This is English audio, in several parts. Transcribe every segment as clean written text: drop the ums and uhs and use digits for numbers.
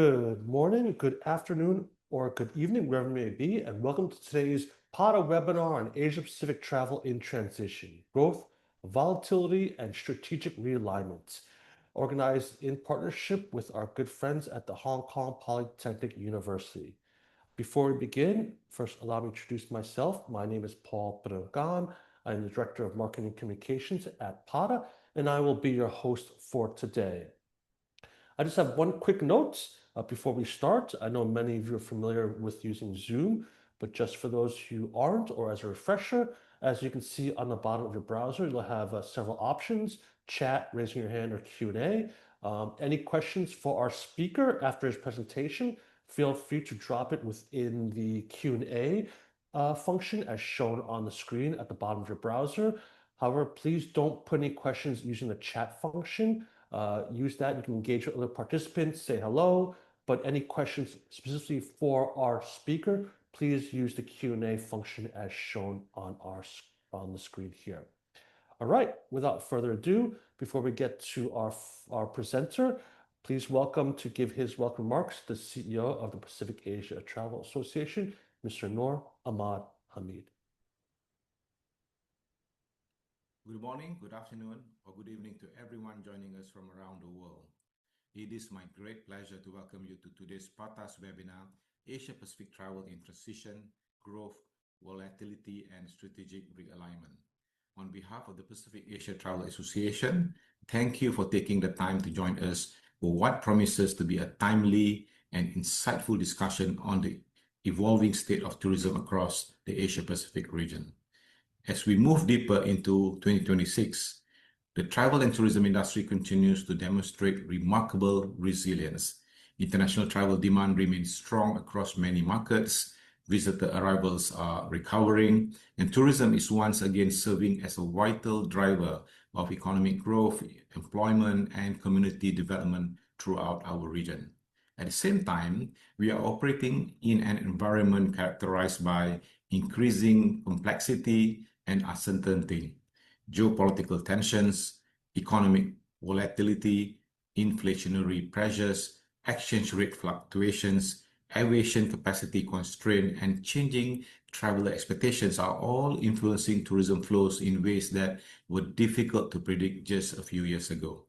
Good morning, good afternoon, or good evening, wherever it may be, and welcome to today's PATA webinar on Asia Pacific travel in transition, growth, volatility, and strategic realignment, organized in partnership with our good friends at the Hong Kong Polytechnic University. Before we begin, first allow me to introduce myself. My name is Paul Panagan. I'm the Director of Marketing and Communications at PATA, and I will be your host for today. I just have one quick note before we start. I know many of you are familiar with using Zoom, but just for those who aren't, or as a refresher, as you can see on the bottom of your browser, you'll have several options: chat, raising your hand, or Q&A. Any questions for our speaker after his presentation, feel free to drop it within the Q&A function as shown on the screen at the bottom of your browser. However, please don't put any questions using the chat function. Use that. You can engage with other participants, say hello, but any questions specifically for our speaker, please use the Q&A function as shown on the screen here. All right, without further ado, before we get to our presenter, please welcome to give his welcome remarks the CEO of the Pacific Asia Travel Association, Mr. Noor Ahmad Hamid. Good morning, good afternoon, or good evening to everyone joining us from around the world. It is my great pleasure to welcome you to today's PATA's webinar, Asia Pacific Travel in Transition, Growth, Volatility, and Strategic Realignment. On behalf of the Pacific Asia Travel Association, thank you for taking the time to join us for what promises to be a timely and insightful discussion on the evolving state of tourism across the Asia Pacific region. As we move deeper into 2026, the travel and tourism industry continues to demonstrate remarkable resilience. International travel demand remains strong across many markets, visitor arrivals are recovering, and tourism is once again serving as a vital driver of economic growth, employment, and community development throughout our region. At the same time, we are operating in an environment characterized by increasing complexity and uncertainty, geopolitical tensions, economic volatility, inflationary pressures, exchange rate fluctuations, aviation capacity constraint, and changing traveler expectations are all influencing tourism flows in ways that were difficult to predict just a few years ago.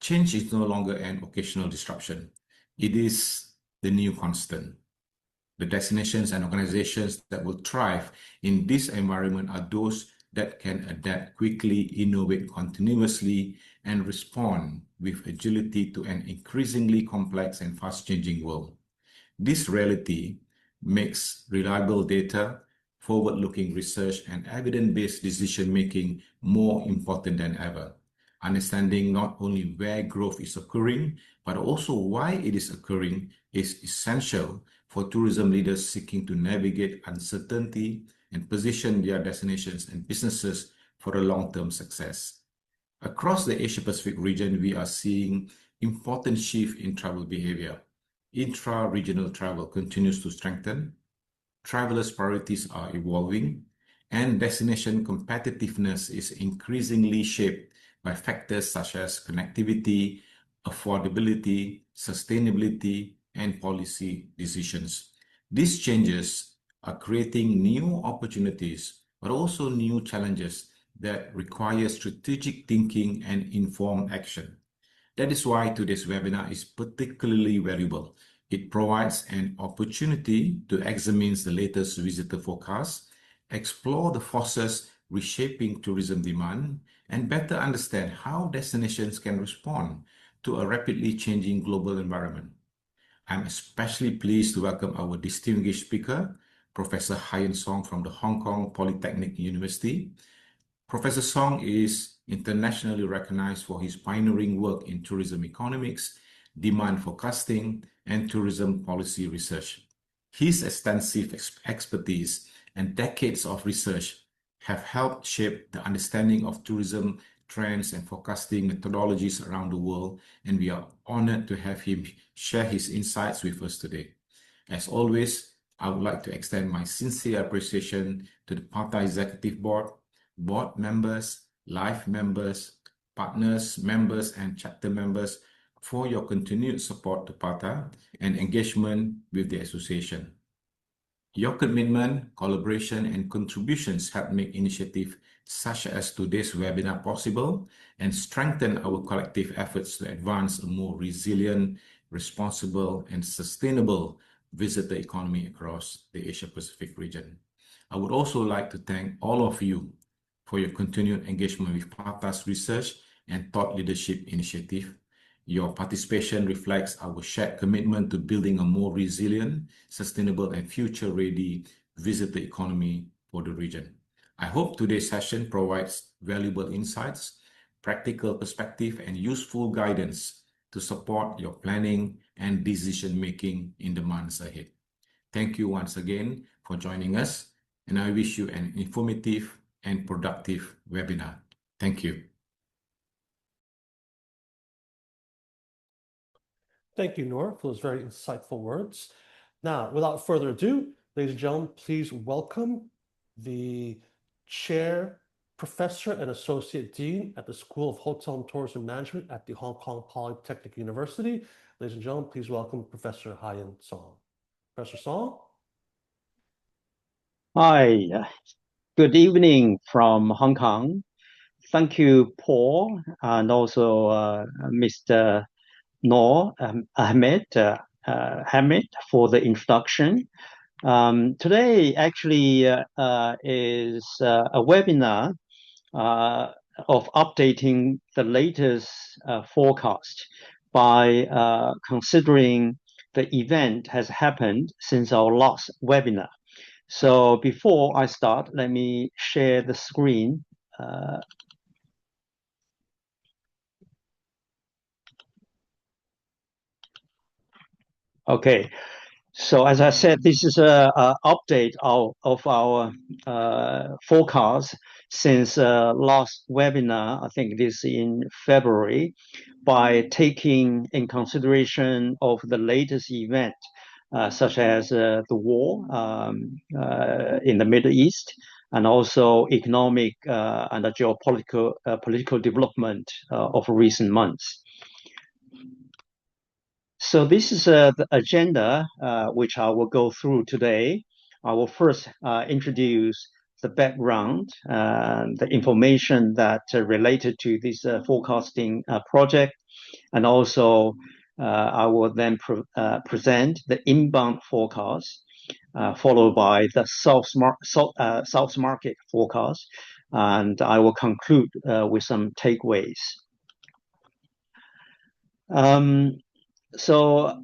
Change is no longer an occasional disruption. It is the new constant. The destinations and organizations that will thrive in this environment are those that can adapt quickly, innovate continuously, and respond with agility to an increasingly complex and fast-changing world. This reality makes reliable data, forward-looking research, and evidence-based decision-making more important than ever. Understanding not only where growth is occurring, but also why it is occurring is essential for tourism leaders seeking to navigate uncertainty and position their destinations and businesses for a long-term success. Across the Asia-Pacific region, we are seeing important shift in travel behavior. Intra-regional travel continues to strengthen, travelers' priorities are evolving, and destination competitiveness is increasingly shaped by factors such as connectivity, affordability, sustainability, and policy decisions. These changes are creating new opportunities, but also new challenges that require strategic thinking and informed action. That is why today's webinar is particularly valuable. It provides an opportunity to examine the latest visitor forecasts, explore the forces reshaping tourism demand, and better understand how destinations can respond to a rapidly changing global environment. I'm especially pleased to welcome our distinguished speaker, Professor Haiyan Song from the Hong Kong Polytechnic University. Professor Song is internationally recognized for his pioneering work in tourism economics, demand forecasting, and tourism policy research. His extensive expertise and decades of research have helped shape the understanding of tourism trends and forecasting methodologies around the world, and we are honored to have him share his insights with us today. As always, I would like to extend my sincere appreciation to the PATA Executive Board, board members, life members, partners, members, and chapter members for your continued support to PATA and engagement with the association. Your commitment, collaboration, and contributions help make initiatives such as today's webinar possible and strengthen our collective efforts to advance a more resilient, responsible, and sustainable visitor economy across the Asia-Pacific region. I would also like to thank all of you for your continued engagement with PATA's research and thought leadership initiative. Your participation reflects our shared commitment to building a more resilient, sustainable, and future-ready visitor economy for the region. I hope today's session provides valuable insights, practical perspective, and useful guidance to support your planning and decision-making in the months ahead. Thank you once again for joining us, and I wish you an informative and productive webinar. Thank you. Thank you, Noor, for those very insightful words. Now, without further ado, ladies and gentlemen, please welcome the Chair, Professor, and Associate Dean at the School of Hotel and Tourism Management at the Hong Kong Polytechnic University. Ladies and gentlemen, please welcome Professor Haiyan Song. Professor Song? Hi, good evening from Hong Kong. Thank you, Paul, and also Mr. Noor Ahmed Hamid for the introduction. Today actually is a webinar of updating the latest forecast by considering the event has happened since our last webinar. So before I start, let me share the screen. Okay, so as I said, this is an update of our forecast since last webinar. I think this in February, by taking in consideration of the latest event, such as the war in the Middle East, and also economic and geopolitical political development of recent months. So this is the agenda which I will go through today. I will first introduce the background, the information that related to this forecasting project, and also I will then present the inbound forecast, followed by the South market forecast, and I will conclude with some takeaways. So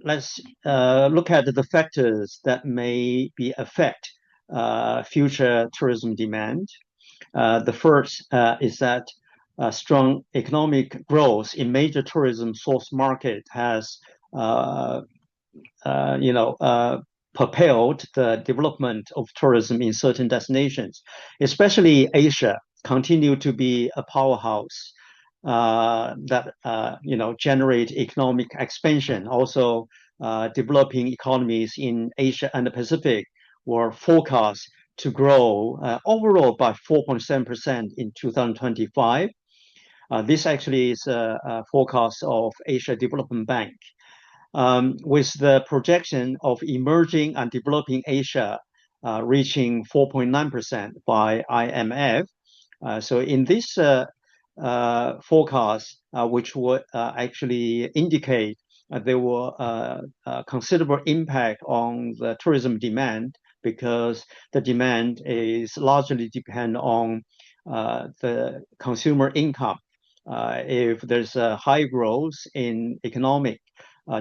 let's look at the factors that may affect future tourism demand. The first is that strong economic growth in major tourism source market has, propelled the development of tourism in certain destinations, especially Asia, continue to be a powerhouse that generate economic expansion. Also, developing economies in Asia and the Pacific were forecast to grow overall by 4.7% in 2025. This actually is a forecast of Asia Development Bank, with the projection of emerging and developing Asia reaching 4.9% by IMF. So in this forecast, which would actually indicate there were considerable impact on the tourism demand, because the demand is largely depend on the consumer income. If there's a high growth in economic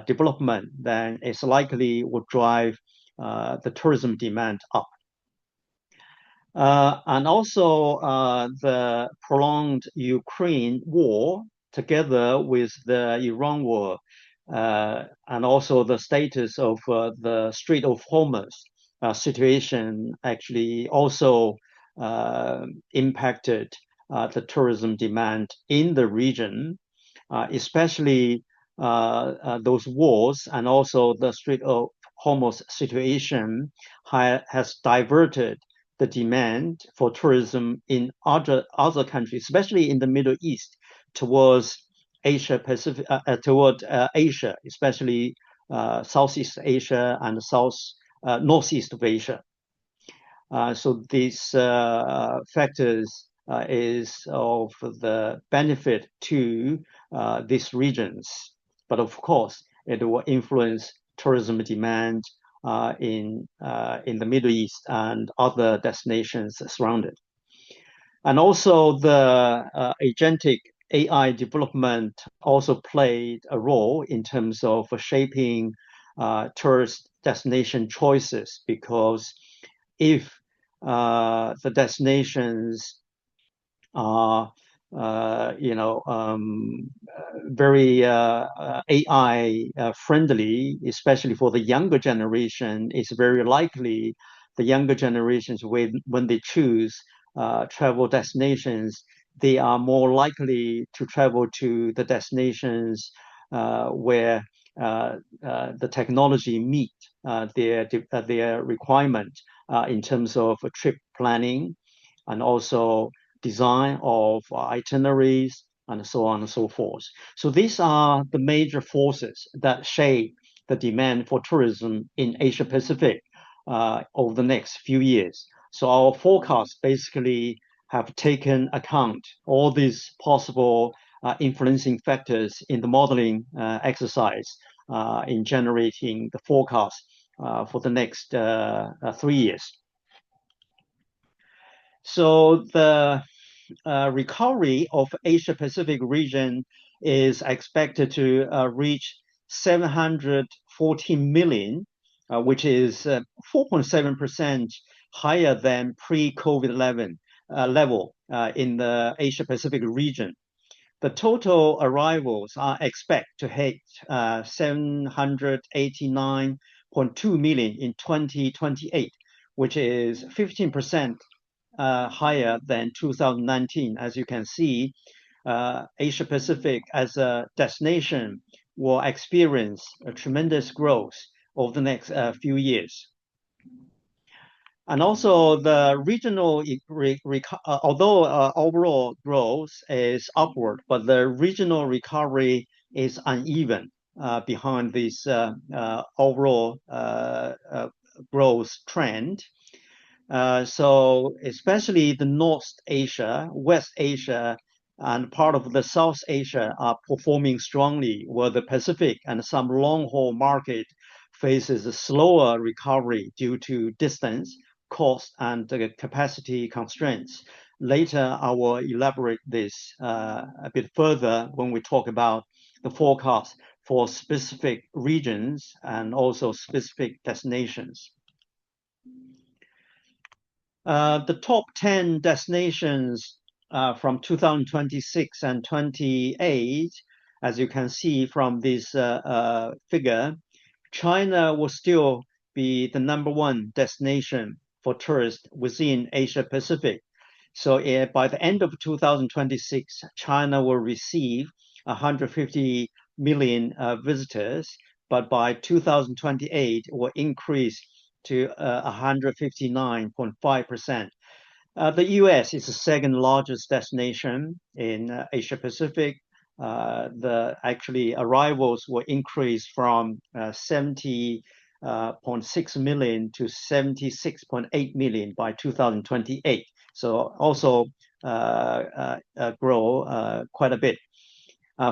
development, then it's likely would drive the tourism demand up. And also the prolonged Ukraine war, together with the Iran war, and also the status of the Strait of Hormuz situation, actually also impacted the tourism demand in the region, especially those wars, and also the Strait of Hormuz situation has diverted the demand for tourism in other countries, especially in the Middle East, towards Asia Pacific, Asia, especially Southeast Asia and Northeast of Asia. So these factors is of the benefit to these regions, but of course it will influence tourism demand in the Middle East and other destinations surrounded. And also the agentic AI development also played a role in terms of shaping tourist destination choices, because if the destinations are very AI friendly, especially for the younger generation, it's very likely the younger generations, when they choose travel destinations, they are more likely to travel to the destinations where the technology meet their requirement in terms of trip planning and also design of itineraries and so on and so forth. So these are the major forces that shape the demand for tourism in Asia Pacific over the next few years. So our forecasts basically have taken account all these possible influencing factors in the modeling exercise in generating the forecast for the next 3 years. So the recovery of Asia Pacific region is expected to reach 714 million, which is 4.7% higher than pre-COVID level in the Asia Pacific region. The total arrivals are expected to hit 789.2 million in 2028, which is 15% higher than 2019. As you can see, Asia Pacific as a destination will experience a tremendous growth over the next few years. And also the regional, although overall growth is upward, but the regional recovery is uneven behind this overall growth trend. So especially the North Asia, West Asia, and part of the South Asia are performing strongly, while the Pacific and some long-haul market faces a slower recovery due to distance, cost, and capacity constraints. Later, I will elaborate this a bit further when we talk about the forecast for specific regions and also specific destinations. The top 10 destinations from 2026 and 28, as you can see from this figure, China will still be the #1 destination for tourists within Asia Pacific. So by the end of 2026, China will receive 150 million visitors, but by 2028, it will increase to 159.5%. The US is the second largest destination in Asia Pacific. The actually arrivals will increase from 70.6 million to 76.8 million by 2028. So also grow quite a bit.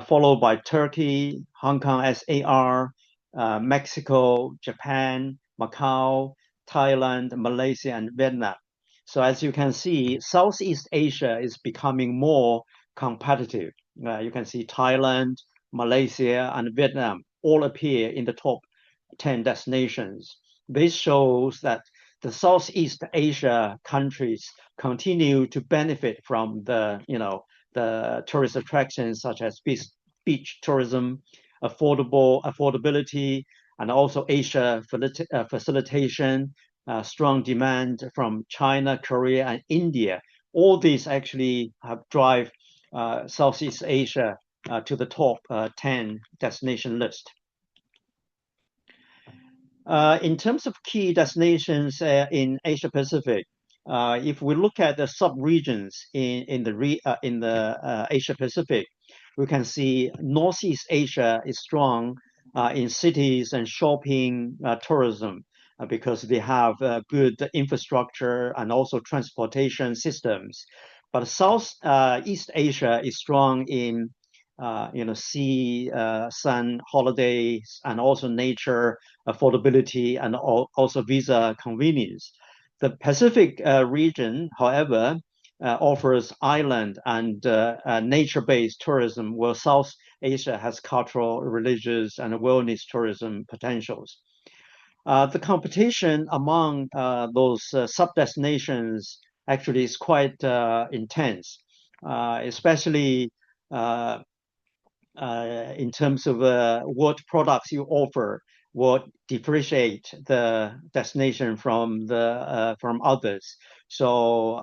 Followed by Turkey, Hong Kong SAR, Mexico, Japan, Macau, Thailand, Malaysia, and Vietnam. So as you can see, Southeast Asia is becoming more competitive. You can see Thailand, Malaysia, and Vietnam all appear in the top 10 destinations. This shows that the Southeast Asia countries continue to benefit from the tourist attractions such as beach tourism, affordability, and also Asia facilitation, strong demand from China, Korea, and India. All these actually have drive Southeast Asia to the top 10 destination list. In terms of key destinations in Asia Pacific, if we look at the sub-regions in the Asia Pacific, we can see Northeast Asia is strong in cities and shopping tourism because they have good infrastructure and also transportation systems. But Southeast Asia is strong in sea, sun, holidays, and also nature, affordability, and also visa convenience. The Pacific region, however, offers island and nature-based tourism, while South Asia has cultural, religious, and wellness tourism potentials. The competition among those sub-destinations actually is quite intense, especially in terms of what products you offer, what differentiate the destination from others. So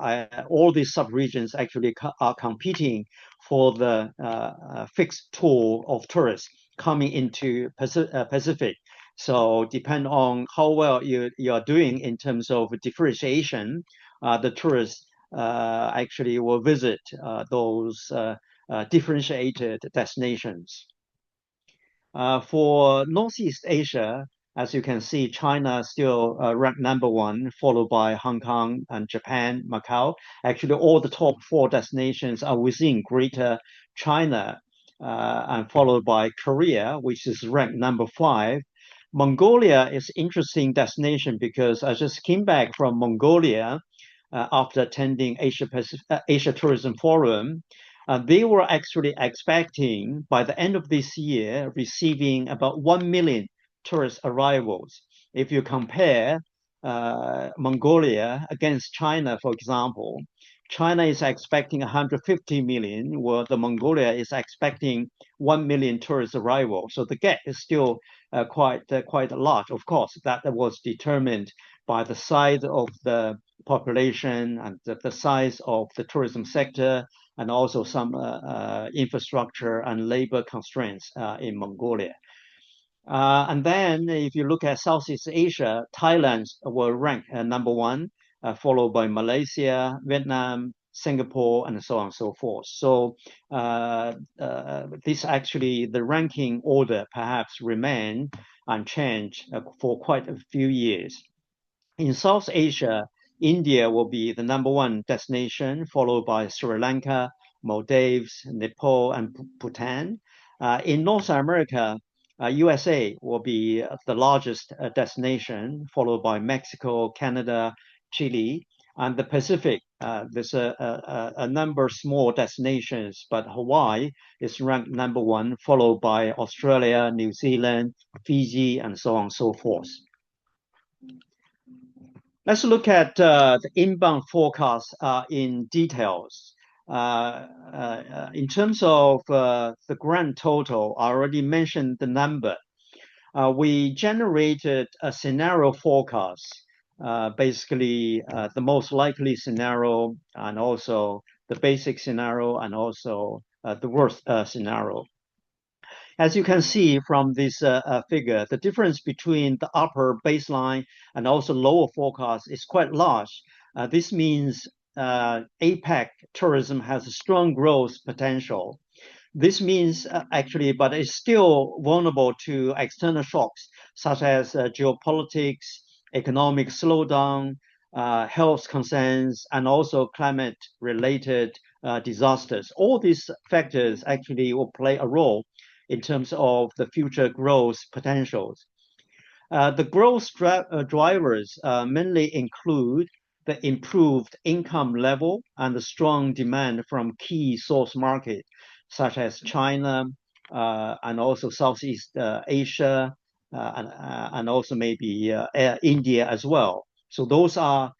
all these sub-regions actually are competing for the fixed tour of tourists coming into Pacific. So depend on how well you are doing in terms of differentiation, the tourists actually will visit those differentiated destinations. For Northeast Asia, as you can see, China still ranked #1, followed by Hong Kong and Japan, Macau. Actually, all the top 4 destinations are within Greater China, and followed by Korea, which is ranked #5. Mongolia is an interesting destination because I just came back from Mongolia after attending Asia Tourism Forum. They were actually expecting by the end of this year receiving about 1 million tourist arrivals. If you compare Mongolia against China, for example, China is expecting 150 million, while the Mongolia is expecting 1 million tourist arrivals. So the gap is still quite a lot. Of course, that was determined by the size of the population and the size of the tourism sector, and also some infrastructure and labor constraints in Mongolia. And then if you look at Southeast Asia, Thailand will rank #1, followed by Malaysia, Vietnam, Singapore, and so on and so forth. So this actually, the ranking order perhaps remain unchanged for quite a few years. In South Asia, India will be the #1 destination, followed by Sri Lanka, Maldives, Nepal, and Bhutan. In North America, USA will be the largest destination, followed by Mexico, Canada, Chile, and the Pacific. There's a number of small destinations, but Hawaii is ranked #1, followed by Australia, New Zealand, Fiji, and so on and so forth. Let's look at the inbound forecast in details. In terms of the grand total, I already mentioned the number. We generated a scenario forecast, basically the most likely scenario, and also the basic scenario, and also the worst scenario. As you can see from this figure, the difference between the upper baseline and also lower forecast is quite large. This means APAC tourism has a strong growth potential. This means actually, but it's still vulnerable to external shocks such as geopolitics, economic slowdown, health concerns, and also climate-related disasters. All these factors actually will play a role in terms of the future growth potentials. The growth drivers mainly include the improved income level and the strong demand from key source markets such as China and also Southeast Asia and also maybe India as well. So those are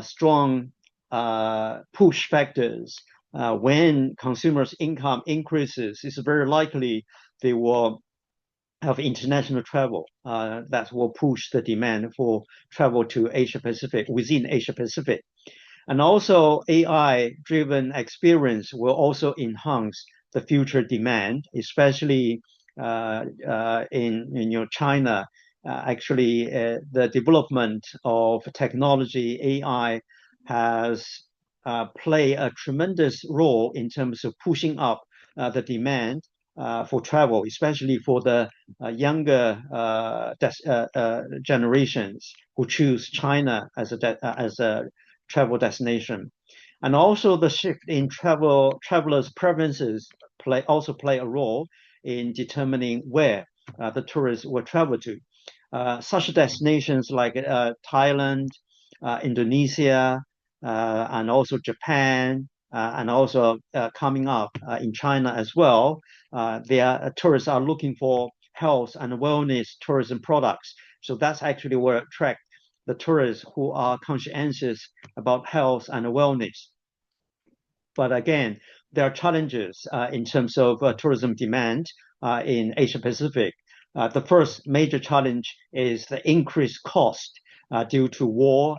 strong push factors. When consumers' income increases, it's very likely they will have international travel that will push the demand for travel to Asia Pacific, within Asia Pacific. And also AI-driven experience will also enhance the future demand, especially in China. Actually, the development of technology, AI, has played a tremendous role in terms of pushing up the demand for travel, especially for the younger generations who choose China as a travel destination. And also the shift in travelers' preferences also play a role in determining where the tourists will travel to. Such destinations like Thailand, Indonesia, and also Japan, and also coming up in China as well. Tourists are looking for health and wellness tourism products. So that's actually what attract the tourists who are conscientious about health and wellness. But again, there are challenges in terms of tourism demand in Asia Pacific. The first major challenge is the increased cost due to war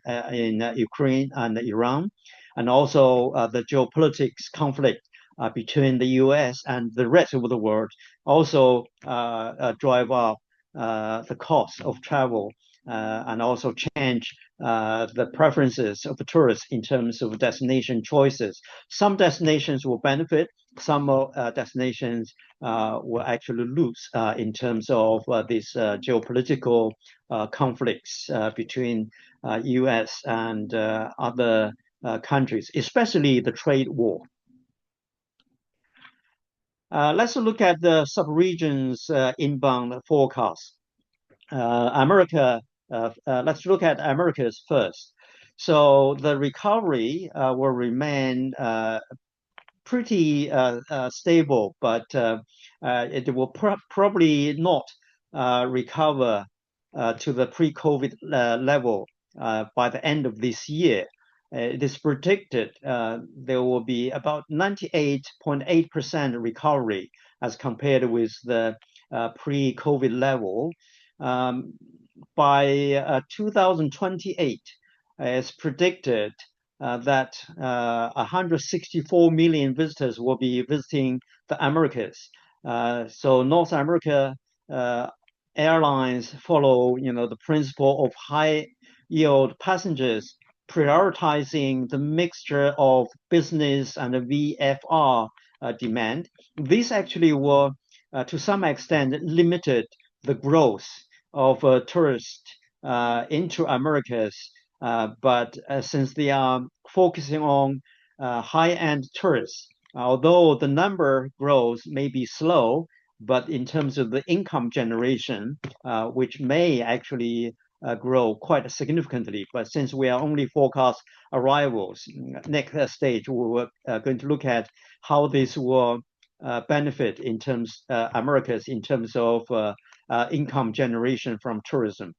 in Ukraine and Iran, and also the geopolitics conflict between the US and the rest of the world also drive up the cost of travel and also change the preferences of the tourists in terms of destination choices. Some destinations will benefit, some destinations will actually lose in terms of these geopolitical conflicts between US and other countries, especially the trade war. Let's look at the subregions inbound forecast. Let's look at Americas first. So the recovery will remain pretty stable, but it will probably not recover to the pre-COVID level by the end of this year. It is predicted there will be about 98.8% recovery as compared with the pre-COVID level. By 2028, it's predicted that 164 million visitors will be visiting the Americas. So North America airlines follow, the principle of high yield passengers, prioritizing the mixture of business and VFR demand. This actually will, to some extent, limited the growth of tourists into Americas. But since they are focusing on high-end tourists, although the number growth may be slow, but in terms of the income generation, which may actually grow quite significantly. But since we are only forecast arrivals, next stage, we're going to look at how this will benefit in terms Americas in terms of income generation from tourism.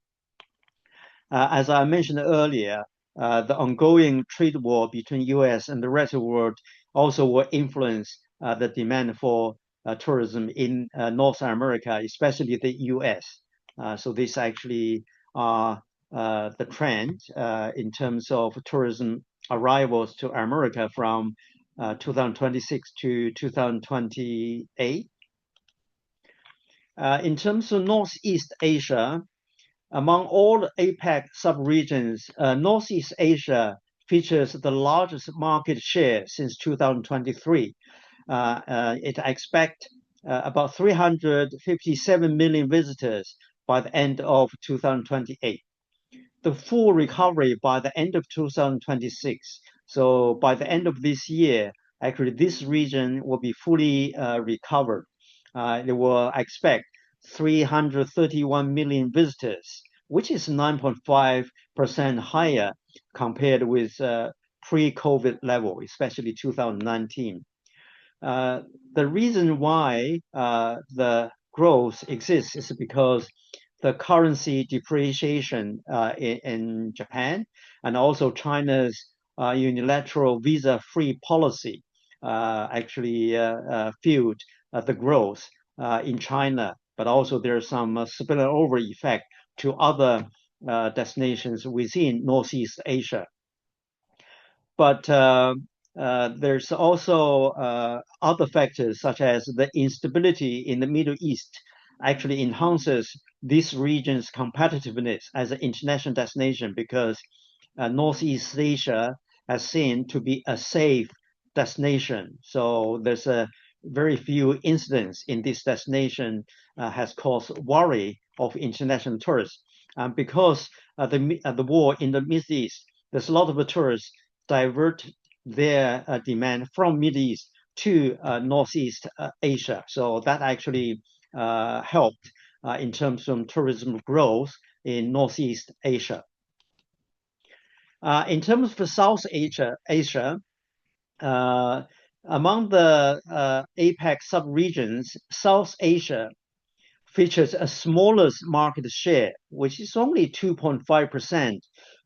As I mentioned earlier, the ongoing trade war between US and the rest of the world also will influence the demand for tourism in North America, especially the US. So this actually are the trend in terms of tourism arrivals to America from 2026 to 2028. In terms of Northeast Asia, among all the APEC subregions, Northeast Asia features the largest market share since 2023. It expects about 357 million visitors by the end of 2028. The full recovery by the end of 2026. So by the end of this year, actually this region will be fully recovered. They will expect 331 million visitors, which is 9.5% higher compared with pre-COVID level, especially 2019. The reason why the growth exists is because the currency depreciation in Japan and also China's unilateral visa-free policy actually fueled the growth in China, but also there's some spillover effect to other destinations within Northeast Asia. But there's also other factors such as the instability in the Middle East actually enhances this region's competitiveness as an international destination because Northeast Asia has seen to be a safe destination. So there's a very few incidents in this destination has caused worry of international tourists. Because the war in the Middle East, there's a lot of tourists divert their demand from Middle East to Northeast Asia. So that actually helped in terms of tourism growth in Northeast Asia. In terms of South Asia, among the APEC subregions, South Asia features a smallest market share, which is only 2.5%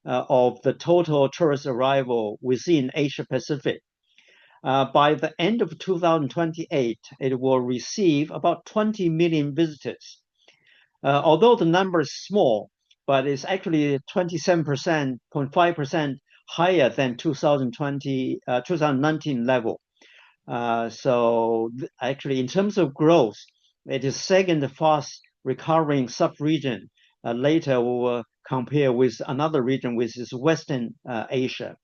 of the total tourist arrival within Asia Pacific. By the end of 2028, it will receive about 20 million visitors. Although the number is small, but it's actually 27.5% higher than 2019 level. So actually, in terms of growth, it is second fast recovering sub-region. Later, we will compare with another region, which is Western Asia.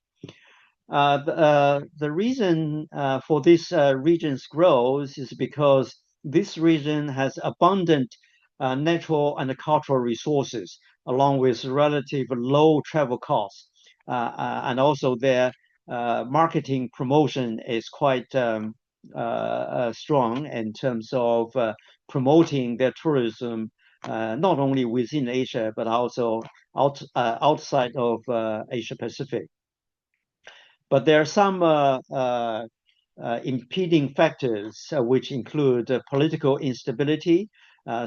The reason for this region's growth is because this region has abundant natural and cultural resources, along with relative low travel costs. And also their marketing promotion is quite strong in terms of promoting their tourism, not only within Asia, but also outside of Asia Pacific. But there are some impeding factors which include political instability,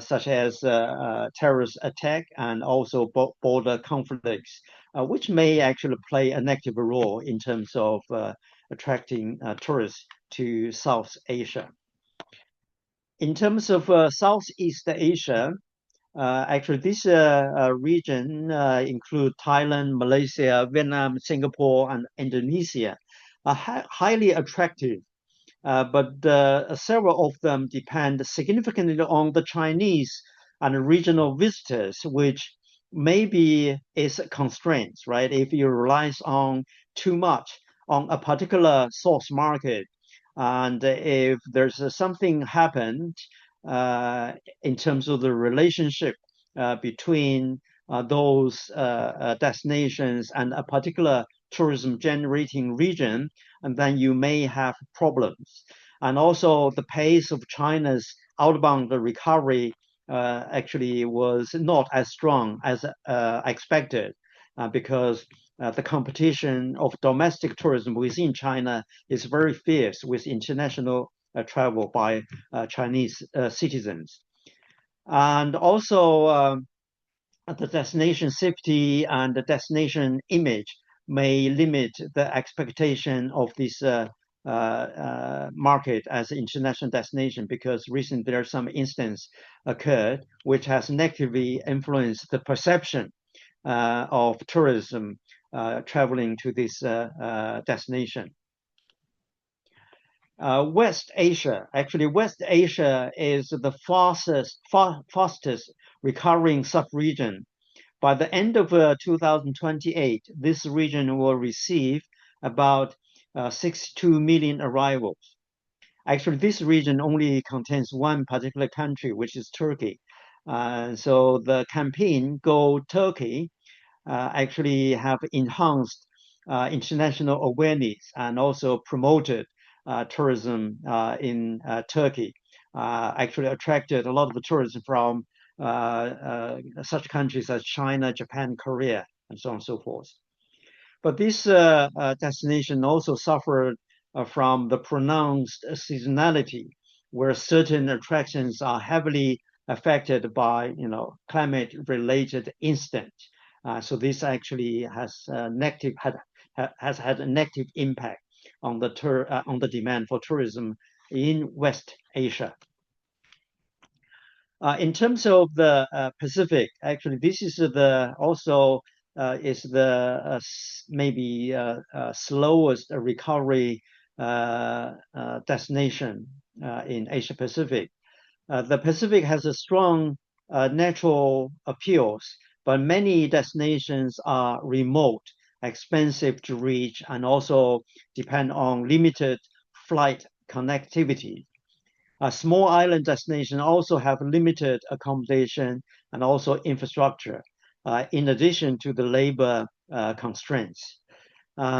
such as terrorist attack and also border conflicts, which may actually play a negative role in terms of attracting tourists to South Asia. In terms of Southeast Asia, actually this region includes Thailand, Malaysia, Vietnam, Singapore, and Indonesia, are highly attractive. But several of them depend significantly on the Chinese and regional visitors, which maybe is constraints, right? If you rely on too much on a particular source market, and if there's something happened in terms of the relationship between those destinations and a particular tourism generating region, and then you may have problems. And also the pace of China's outbound recovery actually was not as strong as expected because the competition of domestic tourism within China is very fierce with international travel by Chinese citizens. And also the destination safety and the destination image may limit the expectation of this market as an international destination, because recently there are some instances occurred which has negatively influenced the perception of tourism traveling to this destination. West Asia, actually West Asia is the fastest recovering sub-region. By the end of 2028, this region will receive about 62 million arrivals. Actually, this region only contains one particular country, which is Turkey. So the campaign Go Turkey actually have enhanced international awareness and also promoted tourism in Turkey. Actually attracted a lot of the tourism from such countries as China, Japan, Korea, and so on and so forth. But this destination also suffered from the pronounced seasonality, where certain attractions are heavily affected by, climate-related incidents. So this actually has had a negative impact on the demand for tourism in West Asia. In terms of the Pacific, actually, this is maybe slowest recovery destination in Asia Pacific. The Pacific has a strong natural appeals, but many destinations are remote, expensive to reach, and also depend on limited flight connectivity. Small island destinations also have limited accommodation and also infrastructure, in addition to the labor constraints.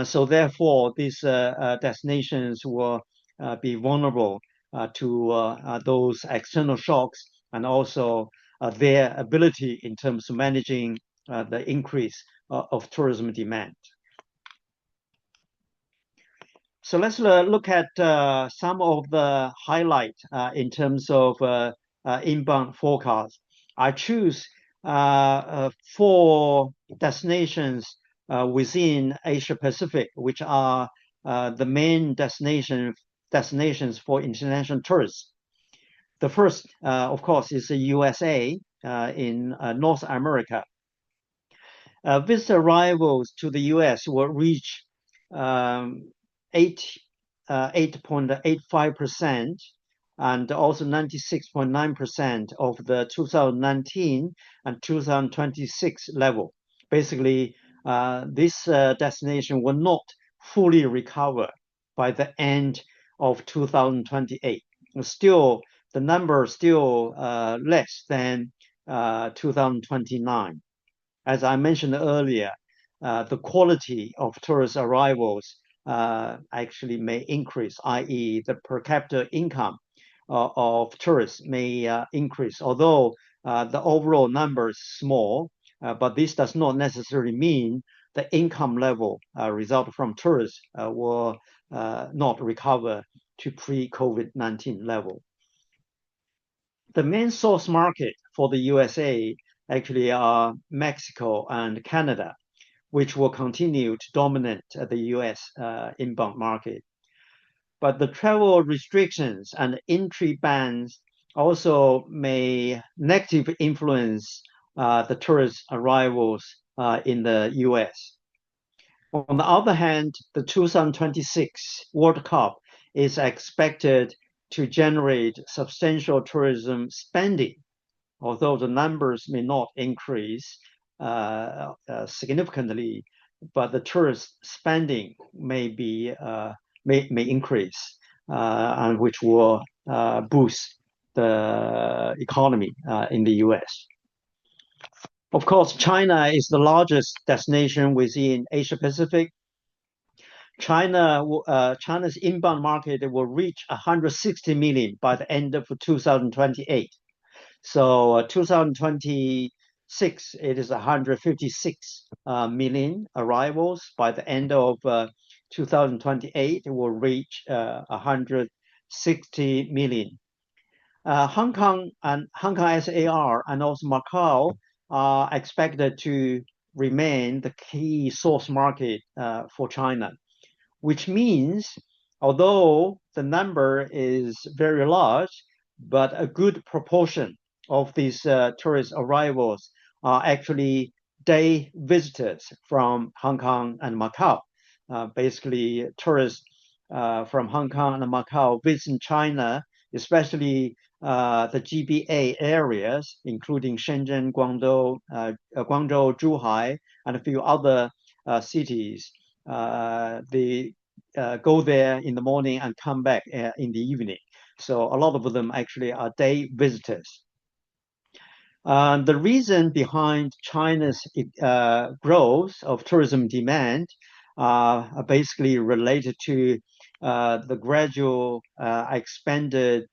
So therefore, these destinations will be vulnerable to those external shocks, and also their ability in terms of managing the increase of tourism demand. So let's look at some of the highlight in terms of inbound forecast. I choose 4 destinations within Asia Pacific, which are the main destinations for international tourists. The first, of course, is the USA in North America. Visitor arrivals to the US will reach 8.85% and also 96.9% of the 2019 and 2026 level. Basically, this destination will not fully recover by the end of 2028. Still, the number is still less than 2029. As I mentioned earlier, the quality of tourist arrivals actually may increase, i.e. the per capita income of tourists may increase, although the overall number is small, but this does not necessarily mean the income level result from tourists will not recover to pre-COVID-19 level. The main source market for the USA actually are Mexico and Canada, which will continue to dominate the US inbound market. But the travel restrictions and entry bans also may negatively influence the tourist arrivals in the US. On the other hand, the 2026 World Cup is expected to generate substantial tourism spending, although the numbers may not increase significantly, but the tourist spending may increase, and which will boost the economy in the US. Of course, China is the largest destination within Asia Pacific. China's inbound market will reach 160 million by the end of 2028. So 2026, it is 156 million arrivals. By the end of 2028, it will reach 160 million. Hong Kong SAR and also Macau are expected to remain the key source market for China, which means although the number is very large, but a good proportion of these tourist arrivals are actually day visitors from Hong Kong and Macau. Basically, tourists from Hong Kong and Macau visit China, especially the GBA areas, including Shenzhen, Guangzhou, Zhuhai, and a few other cities. They go there in the morning and come back in the evening. So a lot of them actually are day visitors. The reason behind China's growth of tourism demand are basically related to the gradual expanded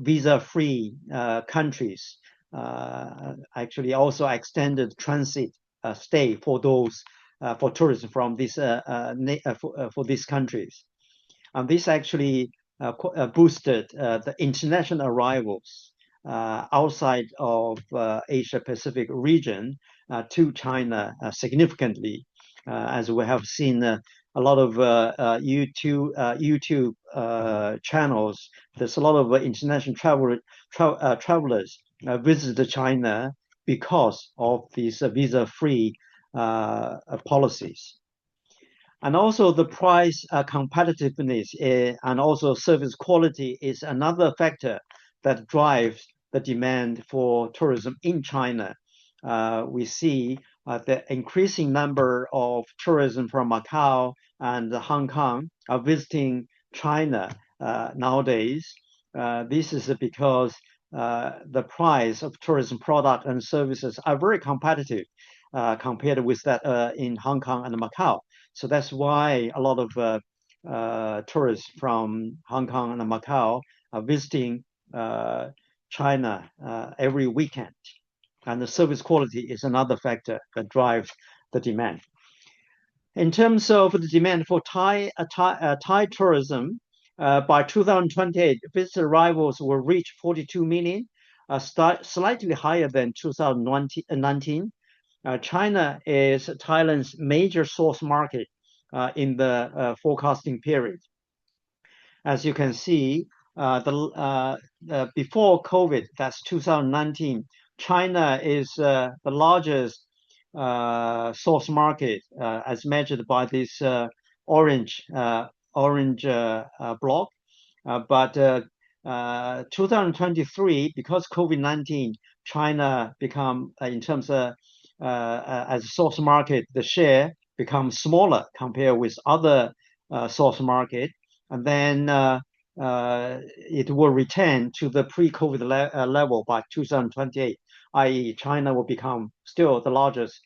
visa-free countries, actually also extended transit stay for those for tourism from this for these countries, and this actually boosted the international arrivals outside of Asia Pacific region to China significantly, as we have seen a lot of YouTube channels. There's a lot of international travelers visit China because of these visa-free policies. And also the price competitiveness and also service quality is another factor that drives the demand for tourism in China. We see the increasing number of tourism from Macau and Hong Kong are visiting China nowadays. This is because the price of tourism product and services are very competitive compared with that in Hong Kong and Macau. So that's why a lot of tourists from Hong Kong and Macau are visiting China every weekend. And the service quality is another factor that drives the demand. In terms of the demand for Thai tourism, by 2028, visitor arrivals will reach 42 million, slightly higher than 2019. China is Thailand's major source market in the forecasting period. As you can see, before COVID, that's 2019, China is the largest source market as measured by this orange block. But 2023, because COVID-19, China become in terms of as a source market, the share becomes smaller compared with other source market, and then it will return to the pre-COVID level by 2028, i.e. China will become still the largest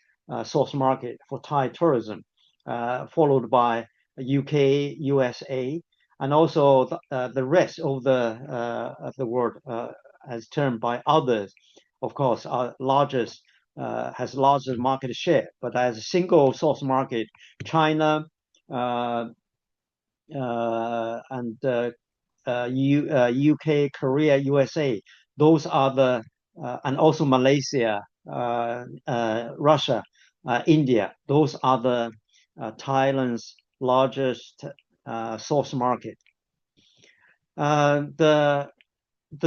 source market for Thai tourism, followed by UK, USA, and also the rest of the world, as termed by others, of course, our largest has largest market share. But as a single source market, China and UK, Korea, USA, those are the and also Malaysia, Russia, India, those are the Thailand's largest source market. The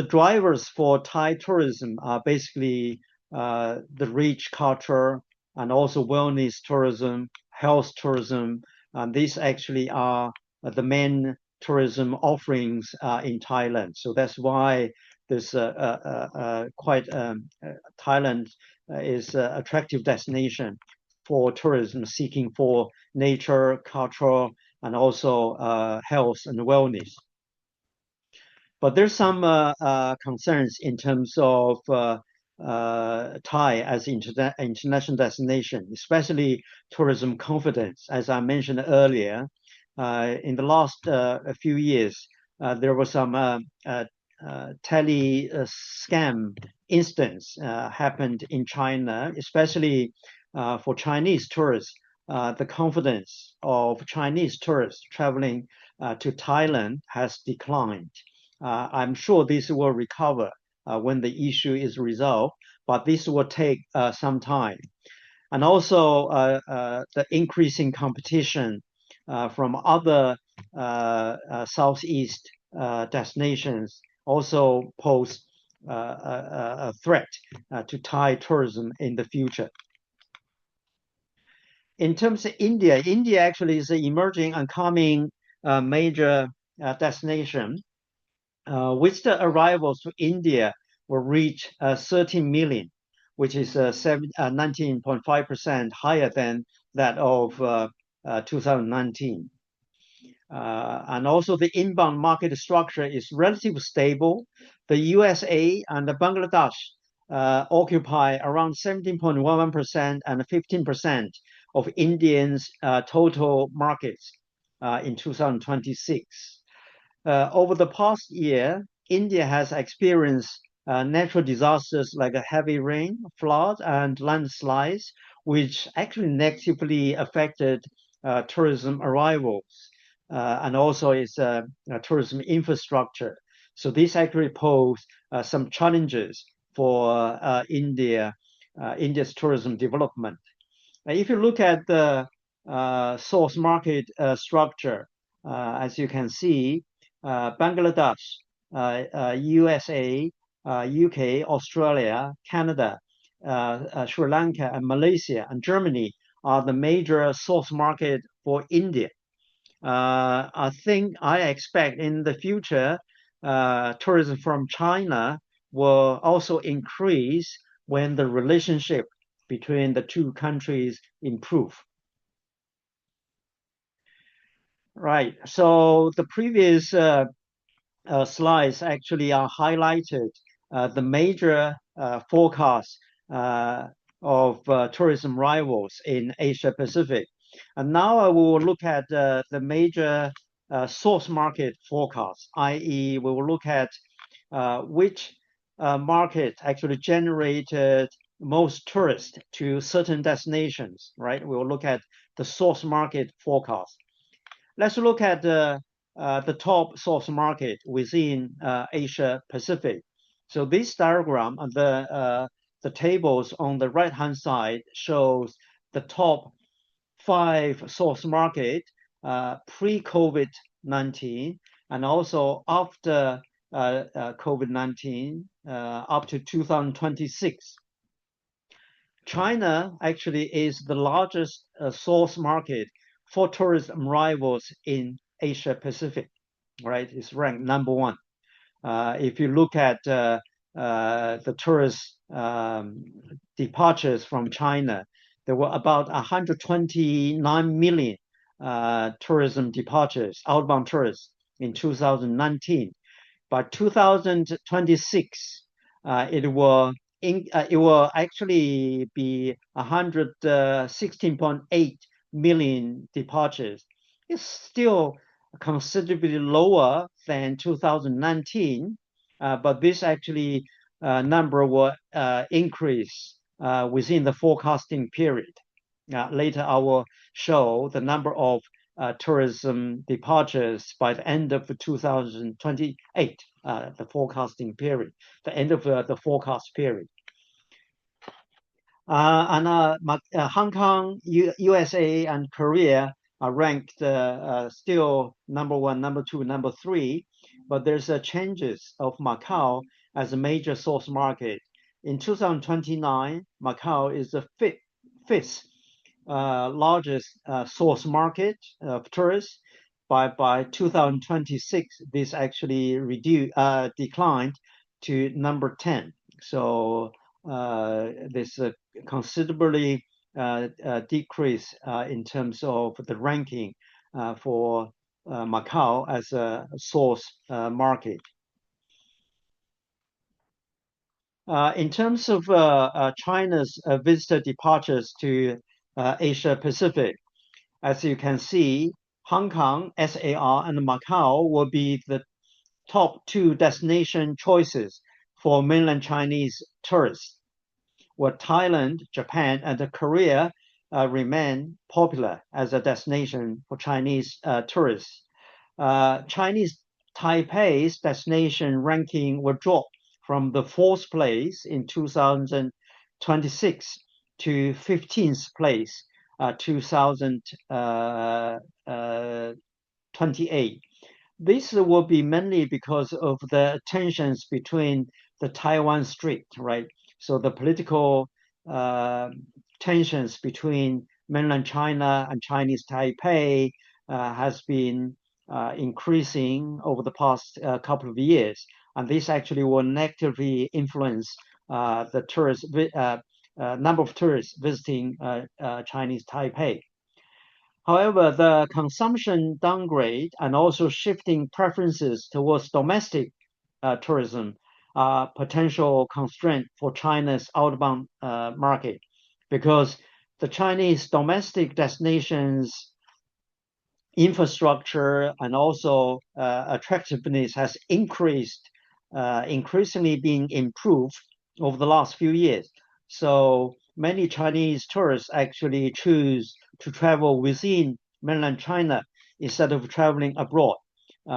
drivers for Thai tourism are basically the rich culture and also wellness tourism, health tourism, and these actually are the main tourism offerings in Thailand. So that's why this Thailand is an attractive destination for tourism seeking for nature, culture, and also health and wellness. But there's some concerns in terms of Thai as international destination, especially tourism confidence. As I mentioned earlier, in the last few years, there were some tele scam incidents happened in China, especially for Chinese tourists. The confidence of Chinese tourists traveling to Thailand has declined. I'm sure this will recover when the issue is resolved, but this will take some time. And also the increasing competition from other Southeast destinations also pose a threat to Thai tourism in the future. In terms of India, India actually is an emerging and coming major destination. Visitor arrivals to India will reach 13 million, which is 19.5% higher than that of 2019. And also the inbound market structure is relatively stable. The USA and the Bangladesh occupy around 17.11% and 15% of Indians' total markets in 2026. Over the past year, India has experienced natural disasters like a heavy rain, flood, and landslides, which actually negatively affected tourism arrivals and also its tourism infrastructure. So this actually posed some challenges for India's tourism development. If you look at the source market structure, as you can see, Bangladesh, USA, UK, Australia, Canada, Sri Lanka, and Malaysia, and Germany are the major source market for India. I expect in the future, tourism from China will also increase when the relationship between the two countries improve. Right. So the previous slides actually are highlighted the major forecasts of tourism arrivals in Asia Pacific. And now I will look at the major source market forecasts, i.e. we will look at which market actually generated most tourists to certain destinations, right? We will look at the source market forecast. Let's look at the top source market within Asia Pacific. So this diagram, the tables on the right-hand side shows the top 5 source market pre-COVID-19 and also after COVID-19 up to 2026. China actually is the largest source market for tourism arrivals in Asia Pacific, right? It's ranked number 1. If you look at the tourist departures from China, there were about 129 million tourism departures, outbound tourists in 2019. By 2026, it will actually be 116.8 million departures. It's still considerably lower than 2019, but this actually number will increase within the forecasting period. Later, I will show the number of tourism departures by the end of 2028, the forecasting period, the end of the forecast period. And Hong Kong, USA, and Korea are ranked still number 1, number 2, number 3, but there's changes of Macau as a major source market. In 2029, Macau is the fifth largest source market of tourists. By 2026, this actually declined to number 10. So there's a considerably decrease in terms of the ranking for Macau as a source market. In terms of China's visitor departures to Asia Pacific, as you can see, Hong Kong, SAR, and Macau will be the top 2 destination choices for mainland Chinese tourists, where Thailand, Japan, and Korea remain popular as a destination for Chinese tourists. Chinese Taipei's destination ranking will drop from the 4th place in 2026 to 15th place 2028. This will be mainly because of the tensions between the Taiwan Strait, right? So the political tensions between mainland China and Chinese Taipei has been increasing over the past couple of years. And this actually will negatively influence the number of tourists visiting Chinese Taipei. However, the consumption downgrade and also shifting preferences towards domestic tourism are potential constraint for China's outbound market, because the Chinese domestic destinations infrastructure and also attractiveness has increasingly being improved over the last few years. So many Chinese tourists actually choose to travel within mainland China instead of traveling abroad.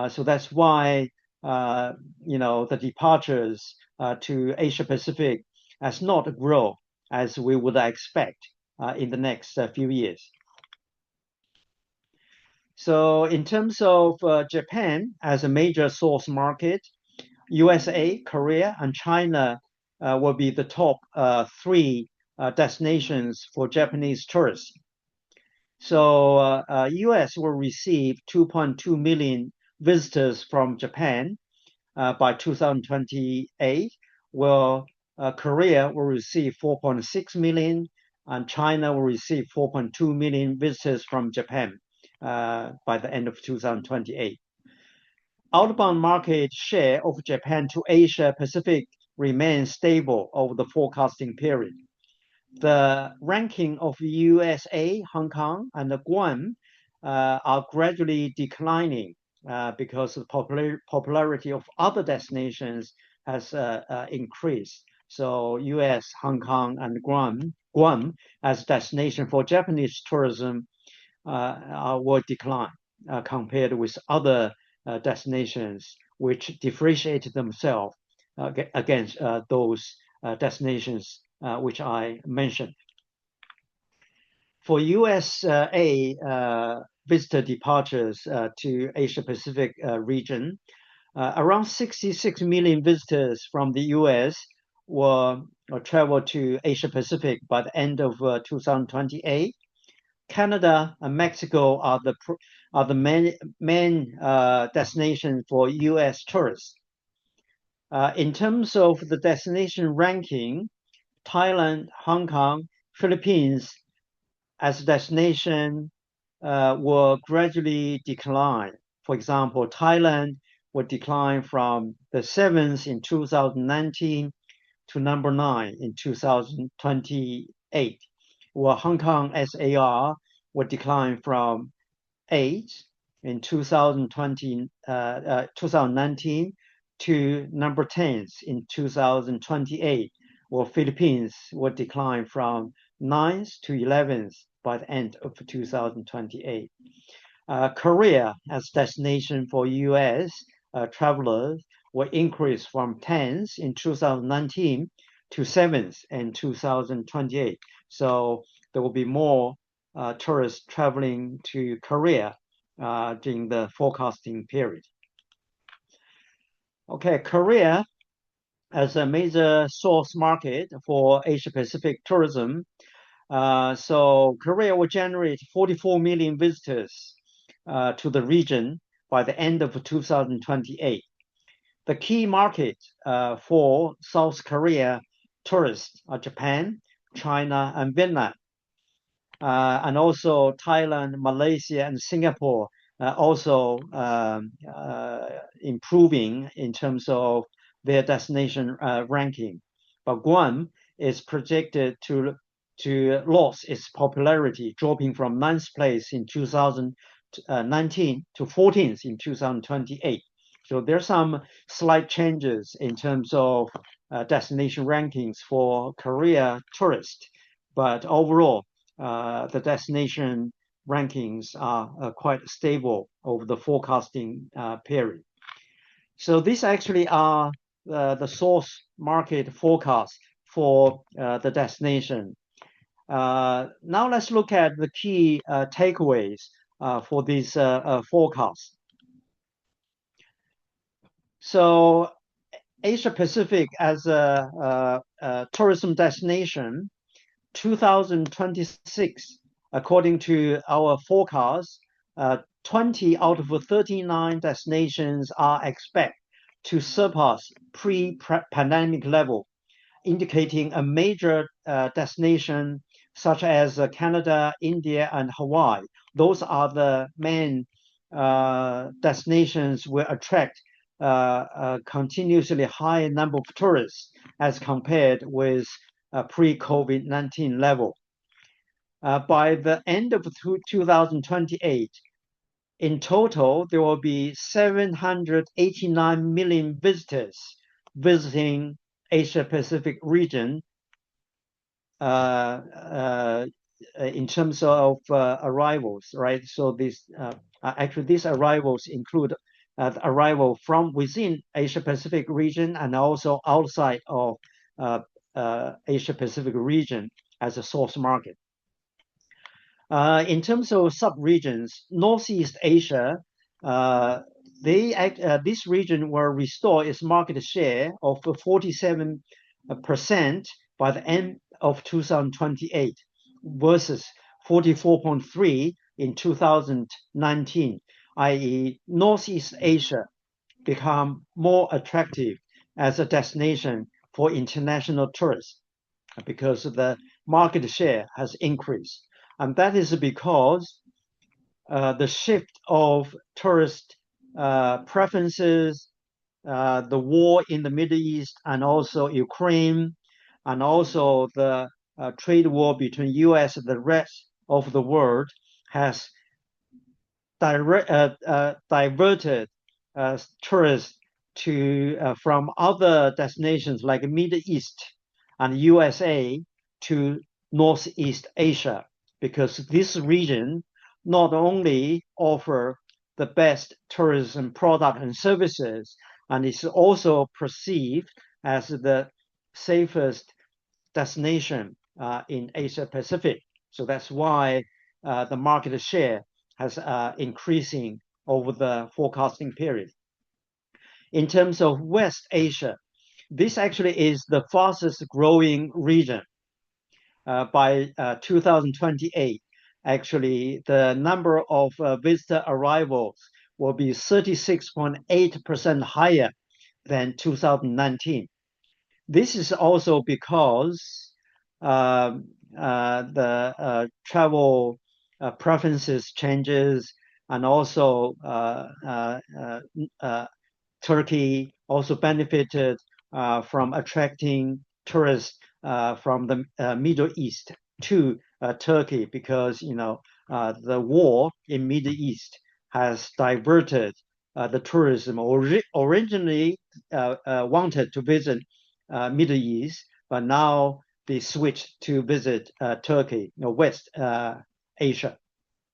So that's why the departures to Asia Pacific has not grown as we would expect in the next few years. So in terms of Japan as a major source market, USA, Korea, and China will be the top 3 destinations for Japanese tourists. So US will receive 2.2 million visitors from Japan by 2028, while Korea will receive 4.6 million, and China will receive 4.2 million visitors from Japan by the end of 2028. outbound market share of Japan to Asia Pacific remains stable over the forecasting period. The ranking of USA, Hong Kong, and Guam are gradually declining because the popularity of other destinations has increased. So US, Hong Kong, and Guam as destination for Japanese tourism will decline compared with other destinations which differentiate themselves against those destinations which I mentioned. For USA visitor departures to Asia Pacific region, around 66 million visitors from the US will travel to Asia Pacific by the end of 2028. Canada and Mexico are the main destination for US tourists. In terms of the destination ranking, Thailand, Hong Kong, Philippines as a destination will gradually decline. For example, Thailand will decline from the 7th in 2019 to number 9 in 2028, while Hong Kong SAR will decline from 8 in 2019 to number 10 in 2028, while Philippines will decline from 9th to 11th by the end of 2028. Korea as destination for US travelers will increase from 10th in 2019 to 7th in 2028. So there will be more tourists traveling to Korea during the forecasting period. Okay, Korea as a major source market for Asia Pacific tourism. So Korea will generate 44 million visitors to the region by the end of 2028. The key market for South Korea tourists are Japan, China, and Vietnam. And also Thailand, Malaysia, and Singapore also improving in terms of their destination ranking. But Guam is projected to lose its popularity, dropping from 9th place in 2019 to 14th in 2028. So there's some slight changes in terms of destination rankings for Korea tourists, but overall, the destination rankings are quite stable over the forecasting period. So these actually are the source market forecast for the destination. Now let's look at the key takeaways for these forecasts. So Asia Pacific as a tourism destination, 2026, according to our forecast, 20 out of 39 destinations are expected to surpass pre-pandemic level, indicating a major destination such as Canada, India, and Hawaii. Those are the main destinations will attract a continuously high number of tourists as compared with pre-COVID-19 level. By the end of 2028, in total, there will be 789 million visitors visiting Asia Pacific region in terms of arrivals, right? So this actually these arrivals include arrival from within Asia Pacific region and also outside of Asia Pacific region as a source market. In terms of sub-regions, Northeast Asia, this region will restore its market share of 47% by the end of 2028 versus 44.3% in 2019, i.e. Northeast Asia become more attractive as a destination for international tourists because the market share has increased. And that is because the shift of tourist preferences, the war in the Middle East and also Ukraine, and also the trade war between U.S. and the rest of the world has diverted tourists from other destinations like Middle East and USA to Northeast Asia, because this region not only offer the best tourism product and services, and is also perceived as the safest destination in Asia Pacific. So that's why the market share has increasing over the forecasting period. In terms of West Asia, this actually is the fastest growing region. By 2028, actually, the number of visitor arrivals will be 36.8% higher than 2019. This is also because the travel preferences changes, and also Turkey also benefited from attracting tourists from the Middle East to Turkey, because the war in Middle East has diverted the tourism. Originally wanted to visit Middle East, but now they switched to visit Turkey, West Asia.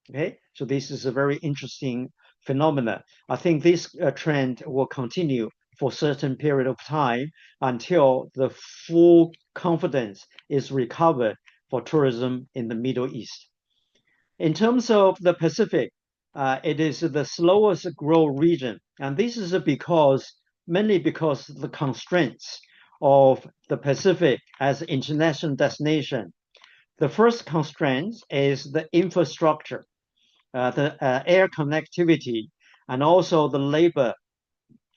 Okay, so this is a very interesting phenomenon. I think this trend will continue for a certain period of time until the full confidence is recovered for tourism in the Middle East. In terms of the Pacific, it is the slowest growth region, and this is mainly because of the constraints of the Pacific as an international destination. The first constraint is the infrastructure, the air connectivity, and also the labor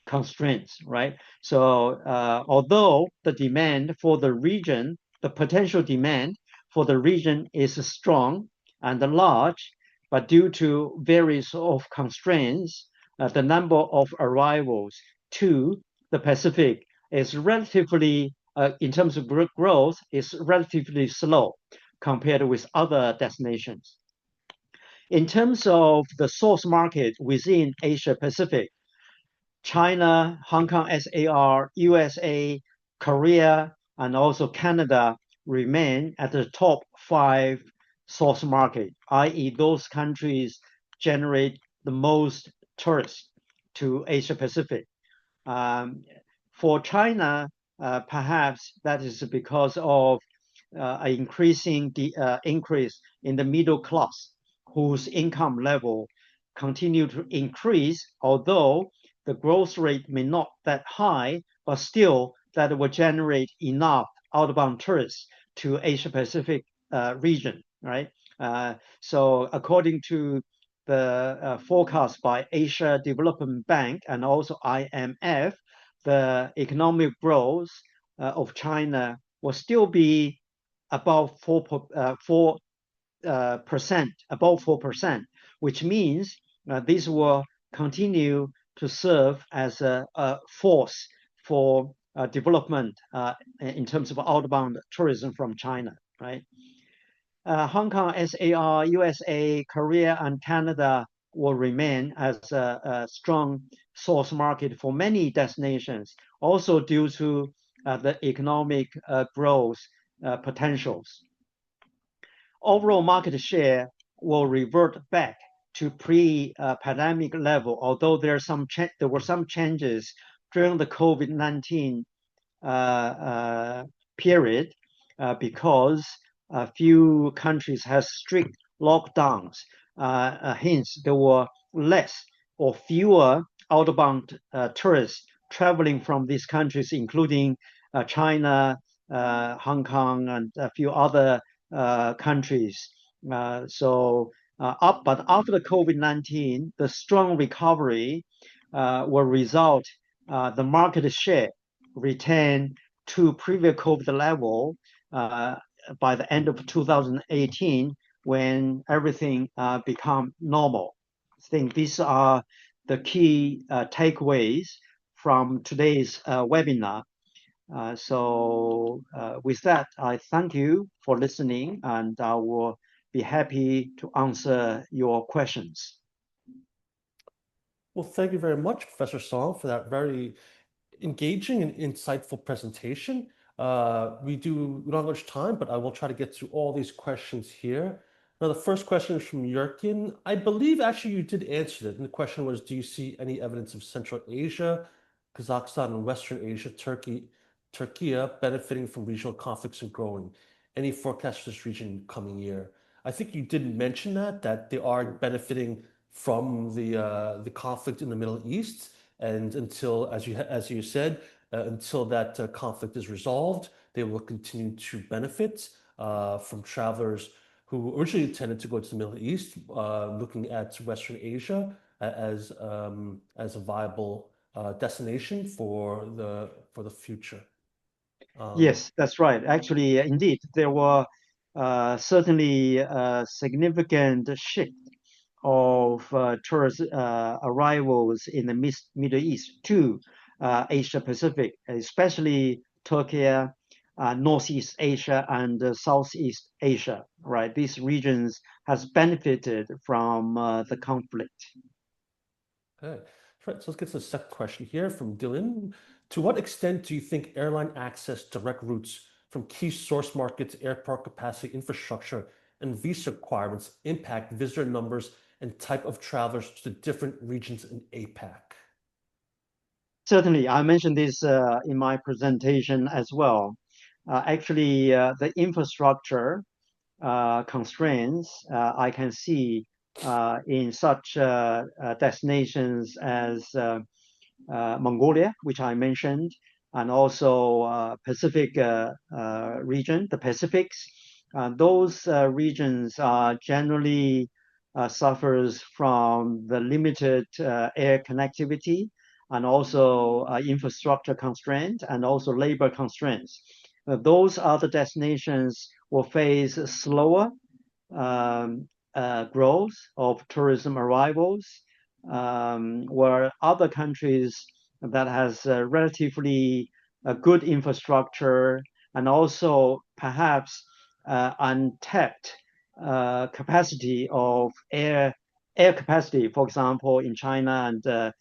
constraints, right? So although the demand for the region, the potential demand for the region is strong and large, but due to various of constraints, the number of arrivals to the Pacific is relatively, in terms of growth, is relatively slow compared with other destinations. In terms of the source market within Asia Pacific, China, Hong Kong SAR, USA, Korea, and also Canada remain at the top 5 source market, i.e. those countries generate the most tourists to Asia Pacific. For China, perhaps that is because of an increasing increase in the middle class, whose income level continue to increase, although the growth rate may not that high, but still that will generate enough outbound tourists to Asia Pacific region, right? So according to the forecast by Asia Development Bank and also IMF, the economic growth of China will still be above 4%, above 4%, which means this will continue to serve as a force for development in terms of outbound tourism from China, right? Hong Kong SAR, USA, Korea, and Canada will remain as a strong source market for many destinations, also due to the economic growth potentials. Overall market share will revert back to pre-pandemic level, although there were some changes during the COVID-19 period because a few countries have strict lockdowns. Hence, there were less or fewer outbound tourists traveling from these countries, including China, Hong Kong, and a few other countries. But after the COVID-19, the strong recovery will result the market share return to previous COVID level by the end of 2018, when everything become normal. I think these are the key takeaways from today's webinar. With that, I thank you for listening, and I will be happy to answer your questions. Well, thank you very much, Professor Song, for that very engaging and insightful presentation. We don't have much time, but I will try to get through all these questions here. Now, the first question is from Yurkin. I believe actually you did answer it. And the question was, do you see any evidence of Central Asia, Kazakhstan, and Western Asia, Turkey benefiting from regional conflicts and growing? Any forecast for this region coming year? I think you did mention that they are benefiting from the conflict in the Middle East. And until, as you said, until that conflict is resolved, they will continue to benefit from travelers who originally tended to go to the Middle East, looking at Western Asia as a viable destination for the future. Yes, that's right. Actually, indeed, there were certainly a significant shift of tourist arrivals in the Middle East to Asia Pacific, especially Turkey, Northeast Asia, and Southeast Asia. Right, these regions has benefited from the conflict. Okay. Right, so let's get to the second question here from Dylan. To what extent do you think airline access direct routes from key source markets, airport capacity, infrastructure, and visa requirements impact visitor numbers and type of travelers to the different regions in APAC? Certainly, I mentioned this in my presentation as well. Actually, the infrastructure constraints I can see in such destinations as Mongolia, which I mentioned, and also Pacific region, the Pacifics. Those regions are generally suffers from the limited air connectivity and also infrastructure constraint and also labor constraints. Those other destinations will face slower growth of tourism arrivals, where other countries that has relatively a good infrastructure and also perhaps untapped capacity of air capacity, for example, in China and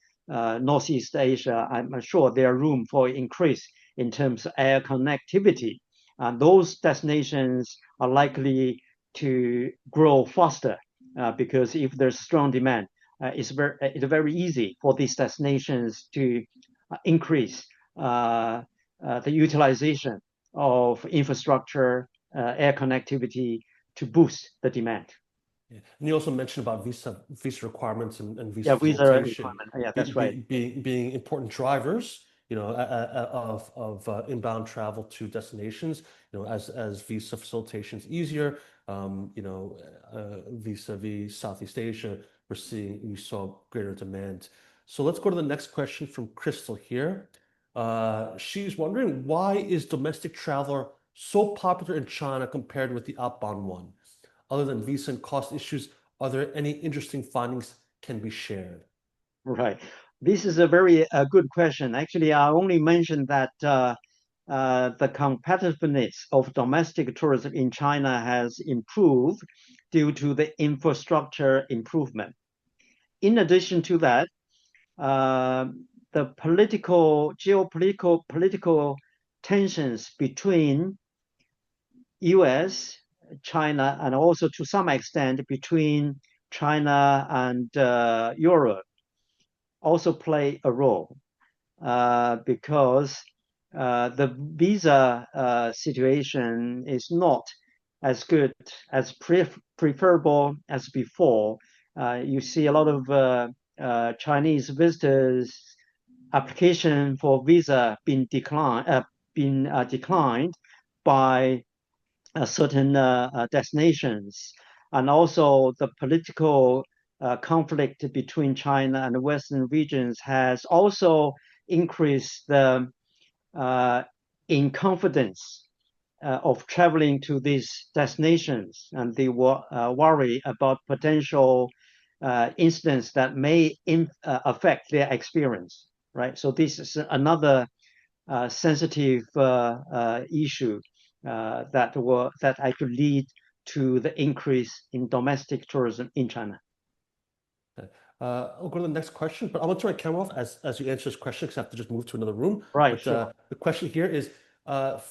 Northeast Asia, I'm sure there are room for increase in terms of air connectivity. Those destinations are likely to grow faster because if there's strong demand, it's very easy for these destinations to increase the utilization of infrastructure, air connectivity to boost the demand. Yeah. And you also mentioned about visa requirements and visa Yeah, visa facilitation requirement. Yeah, that's right. being important drivers, of inbound travel to destinations, as visa facilitation is easier, vis-a-vis Southeast Asia, we saw greater demand. So let's go to the next question from Crystal here. She's wondering, why is domestic traveler so popular in China compared with the outbound one? Other than visa and cost issues, are there any interesting findings can be shared? Right. This is a very good question. Actually, I only mentioned that the competitiveness of domestic tourism in China has improved due to the infrastructure improvement. In addition to that, the geopolitical tensions between US, China, and also to some extent between China and Europe also play a role because the visa situation is not as good as preferable as before. You see a lot of Chinese visitors application for visa been declined by certain destinations, and also the political conflict between China and the Western regions has also increased the inconfidence of traveling to these destinations, and they were worried about potential incidents that may affect their experience, right? So this is another sensitive issue that actually lead to the increase in domestic tourism in China. I'll go to the next question, but I want to turn my camera off as you answer this question because I have to just move to another room. Right, But sure. the question here is,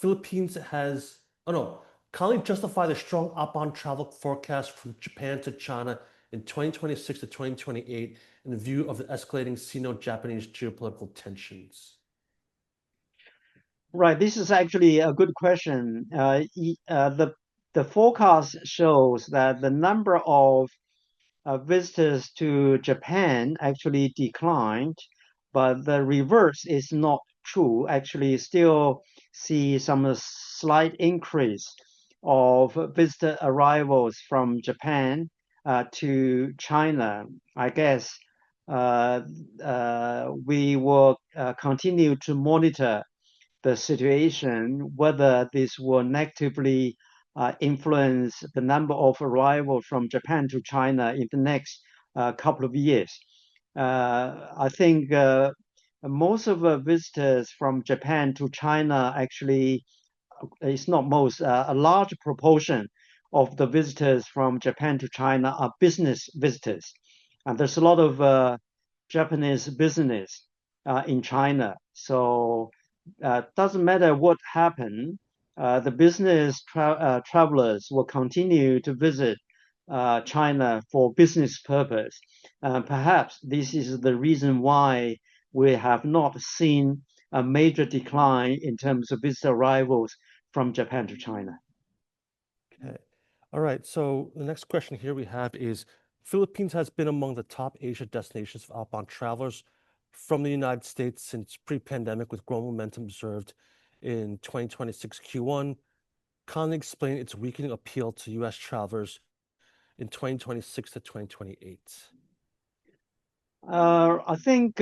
Philippines has, oh no, kindly justify the strong outbound travel forecast from Japan to China in 2026 to 2028 in view of the escalating Sino-Japanese geopolitical tensions. Right, this is actually a good question. The forecast shows that the number of visitors to Japan actually declined, but the reverse is not true. Actually, still see some slight increase of visitor arrivals from Japan to China. I guess we will continue to monitor the situation, whether this will negatively influence the number of arrivals from Japan to China in the next couple of years. I think most of the visitors from Japan to China actually, it's not most, a large proportion of the visitors from Japan to China are business visitors. And there's a lot of Japanese business in China. So doesn't matter what happened, the business travelers will continue to visit China for business purpose. Perhaps this is the reason why we have not seen a major decline in terms of visitor arrivals from Japan to China. Okay. All right. So the next question here we have is, Philippines has been among the top Asia destinations for outbound travelers from the United States since pre-pandemic, with growing momentum observed in 2026 Q1. Kindly explain its weakening appeal to U.S. travelers in 2026 to 2028. I think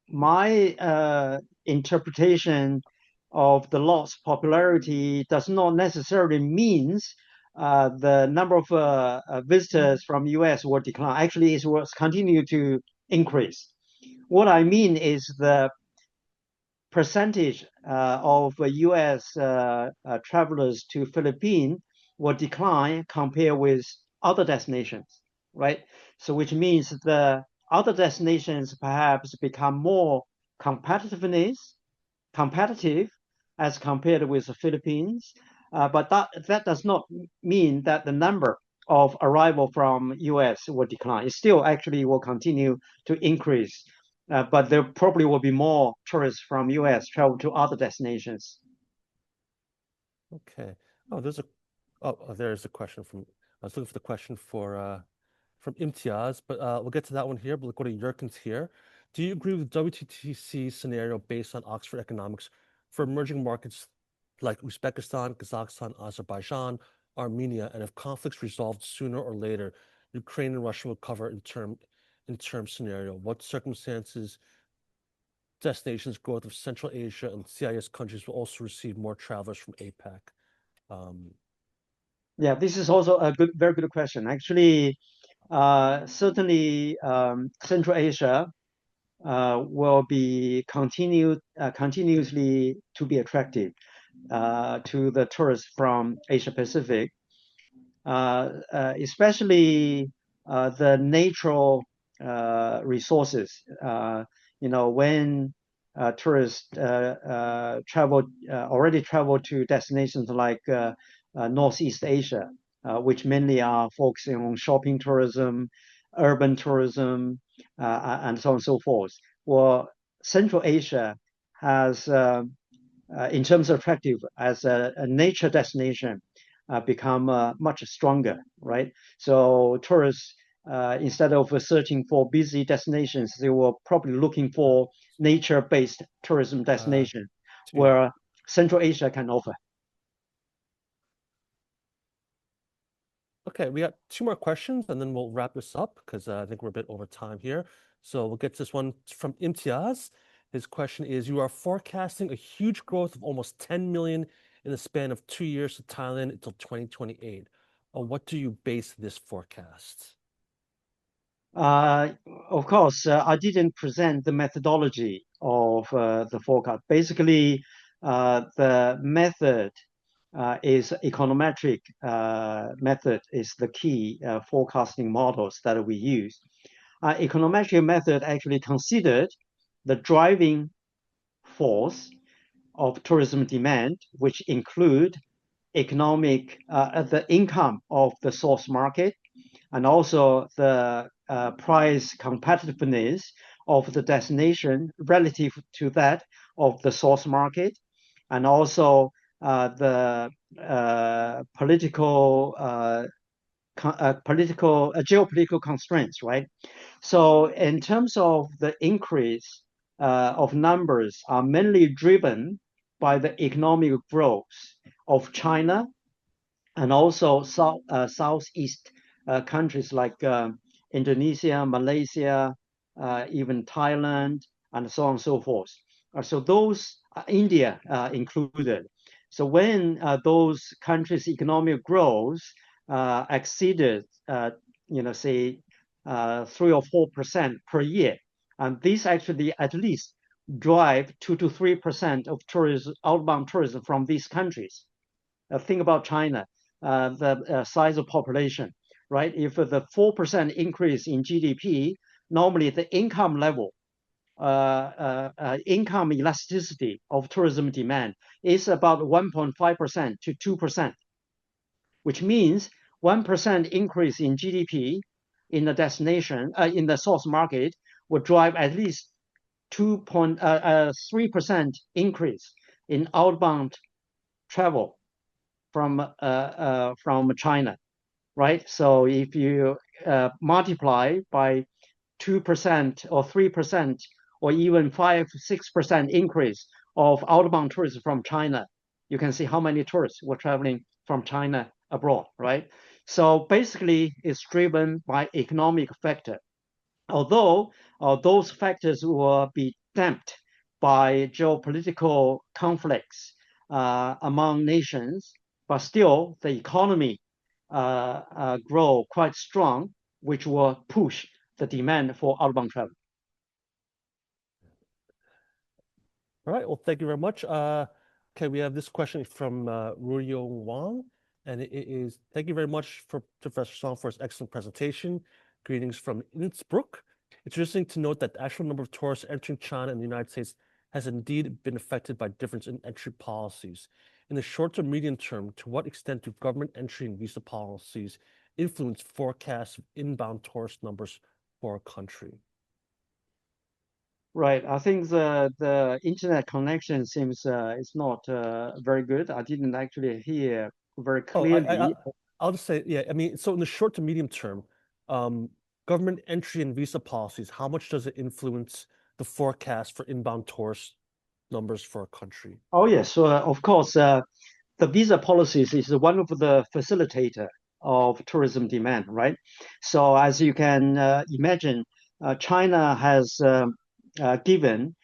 my interpretation of the lost popularity does not necessarily means the number of visitors from US will decline. Actually, it will continue to increase. What I mean is the percentage of US travelers to Philippines will decline compared with other destinations, right? So which means the other destinations perhaps become more competitive as compared with the Philippines. But that does not mean that the number of arrival from US will decline. It still actually will continue to increase. But there probably will be more tourists from US travel to other destinations. Okay. Oh, there's a question from, I was looking for the question from Imtiaz, but we'll get to that one here. But we'll go to Yerkins here. Do you agree with WTTC scenario based on Oxford Economics for emerging markets like Uzbekistan, Kazakhstan, Azerbaijan, Armenia, and if conflicts resolved sooner or later, Ukraine and Russia will cover in term scenario? What circumstances, destinations, growth of Central Asia and CIS countries will also receive more travelers from APAC? Yeah, this is also a very good question. Actually, certainly Central Asia will be continuously to be attractive to the tourists from Asia Pacific, especially the natural resources. When tourists already travel to destinations like Northeast Asia, which mainly are focusing on shopping tourism, urban tourism, and so on and so forth. Well, Central Asia has, in terms of attractive as a nature destination, become much stronger, right? So tourists, instead of searching for busy destinations, they were probably looking for nature-based tourism destination where Central Asia can offer. Okay, we got two more questions and then we'll wrap this up because I think we're a bit over time here. So we'll get to this one from Imtiaz. His question is, you are forecasting a huge growth of almost 10 million in the span of 2 years to Thailand until 2028. On what do you base this forecast? Of course, I didn't present the methodology of the forecast. Basically, the method is econometric method is the key forecasting models that we use. Econometric method actually considered the driving force of tourism demand, which include the income of the source market, and also the price competitiveness of the destination relative to that of the source market, and also the geopolitical constraints, right? So in terms of the increase of numbers are mainly driven by the economic growth of China and also Southeast countries like Indonesia, Malaysia, even Thailand, and so on and so forth. So those, India included. So when those countries' economic growth exceeded, say 3 or 4% per year, and this actually at least drive 2 to 3% of outbound tourism from these countries. Think about China, the size of population, right? If the 4% increase in GDP, normally the income level, income elasticity of tourism demand is about 1.5% to 2%, which means 1% increase in GDP in the destination, in the source market, would drive at least 3% increase in outbound travel from China, right? So if you multiply by 2% or 3% or even 5-6% increase of outbound tourism from China, you can see how many tourists were traveling from China abroad, right? So basically, it's driven by economic factor. Although those factors will be damped by geopolitical conflicts among nations, but still the economy grow quite strong, which will push the demand for outbound travel. All right. Well, thank you very much. Okay, we have this question from Ruyo Wang, and it is, thank you very much for Professor Song for his excellent presentation. Greetings from Innsbruck. It's interesting to note that the actual number of tourists entering China and the United States has indeed been affected by difference in entry policies. In the short to medium term, to what extent do government entry and visa policies influence forecasts of inbound tourist numbers for a country? Right. I think the internet connection seems it's not very good. I didn't actually hear very clearly. I'll just say, yeah, I mean, so in the short to medium term, government entry and visa policies, how much does it influence the forecast for inbound tourist numbers for a country? Oh, yes. So, of course, the visa policies is one of the facilitator of tourism demand, right? So as you can imagine, China has given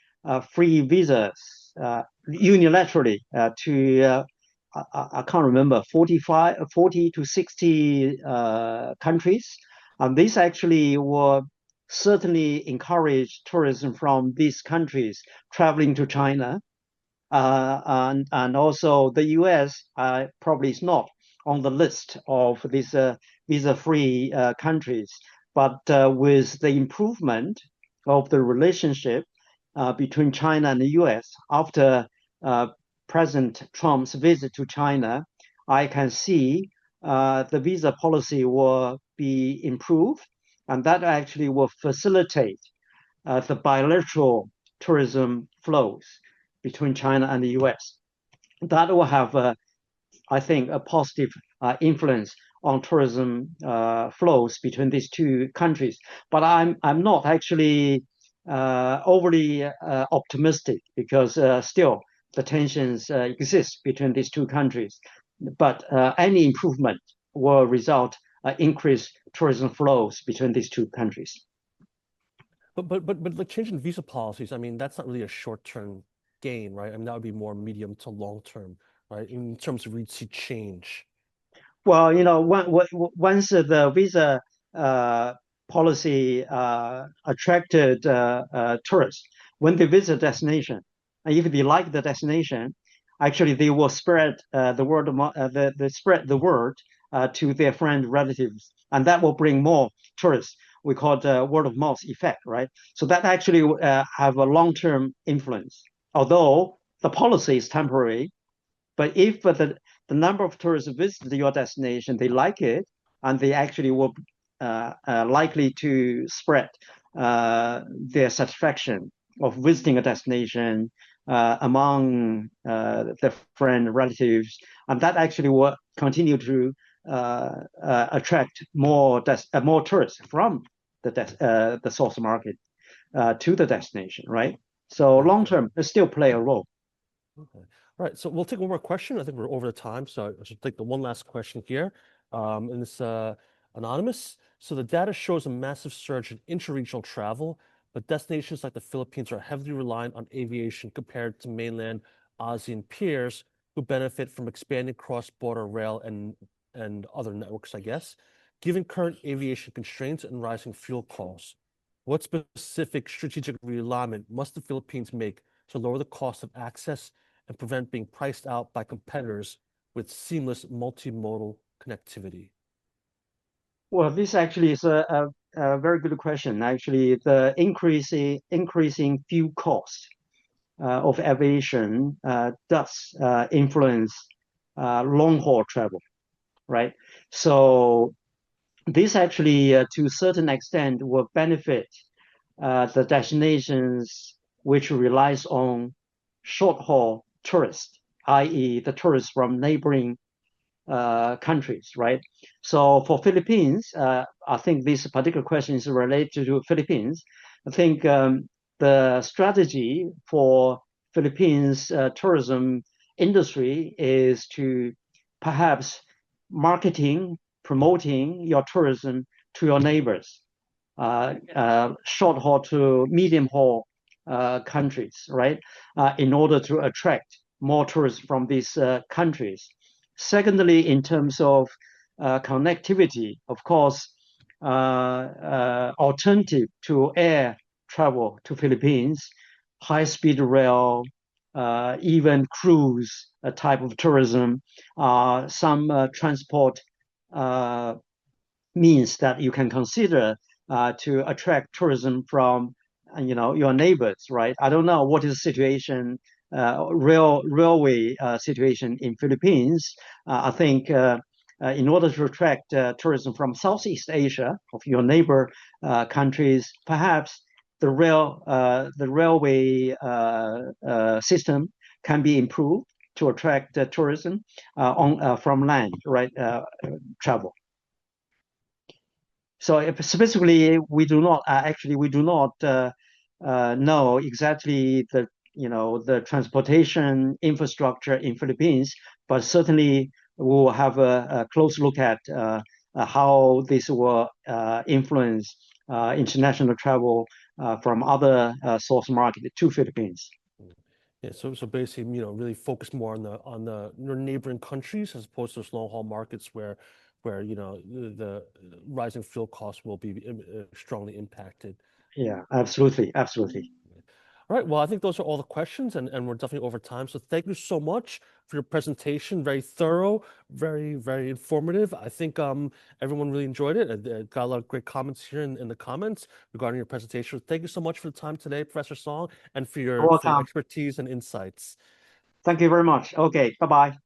free visas unilaterally to I can't remember 40 to 60 countries, and this actually will certainly encourage tourism from these countries traveling to China, and also the U.S. Probably is not on the list of these visa-free countries, but with the improvement of the relationship between China and the US after President Trump's visit to China, I can see the visa policy will be improved, and that actually will facilitate the bilateral tourism flows between China and the US. That will have, I think, a positive influence on tourism flows between these two countries. But I'm not actually overly optimistic because still the tensions exist between these two countries. But any improvement will result increased tourism flows between these two countries. But the change in visa policies, I mean, that's not really a short-term gain, right? I mean, that would be more medium to long-term, right? In terms of we'd see change. Well, once the visa policy attracted tourists when they visit a destination. And if they like the destination, actually they will spread the word they spread the word to their friends, relatives, and that will bring more tourists. We call it word of mouth effect, right? So that actually have a long-term influence. Although the policy is temporary, but if the number of tourists visit your destination, they like it, and they actually will likely to spread their satisfaction of visiting a destination among their friends, relatives, and that actually will continue to attract more tourists from the source market to the destination, right? So long term, it still play a role. Okay. All right. So we'll take one more question. I think we're over the time, so I should take the one last question here. And it's anonymous. So the data shows a massive surge in intra-regional travel, but destinations like the Philippines are heavily reliant on aviation compared to mainland ASEAN peers who benefit from expanding cross-border rail and other networks, I guess. Given current aviation constraints and rising fuel costs, what specific strategic realignment must the Philippines make to lower the cost of access and prevent being priced out by competitors with seamless multimodal connectivity? Well, this actually is a very good question. Actually, the increasing fuel cost of aviation does influence long haul travel, right? So this actually, to a certain extent, will benefit the destinations which relies on short haul tourists, i.e., the tourists from neighboring countries, right? So for Philippines, I think this particular question is related to Philippines. I think the strategy for Philippines tourism industry is to perhaps promoting your tourism to your neighbors, short haul to medium haul countries, right? In order to attract more tourists from these countries. Secondly, in terms of connectivity, of course, alternative to air travel to Philippines, high-speed rail, even cruise type of tourism, some transport means that you can consider to attract tourism from your neighbors, right? I don't know what is the situation, railway situation in Philippines. I think in order to attract tourism from Southeast Asia, of your neighbor countries, perhaps the railway system can be improved to attract tourism from land, right? Travel. So specifically, we do not know exactly the transportation infrastructure in Philippines, but certainly we will have a close look at how this will influence international travel from other source market to Philippines. Yeah, so basically, really focus more on the your neighboring countries as opposed to long haul markets where the rising fuel costs will be strongly impacted. Yeah, absolutely. All right, well, I think those are all the questions, and we're definitely over time. So thank you so much for your presentation. Very thorough, very, very informative. I think everyone really enjoyed it. Got a lot of great comments here in the comments regarding your presentation. Thank you so much for the time today, Professor Song, and for your expertise and insights. Thank you very much. Okay, bye-bye.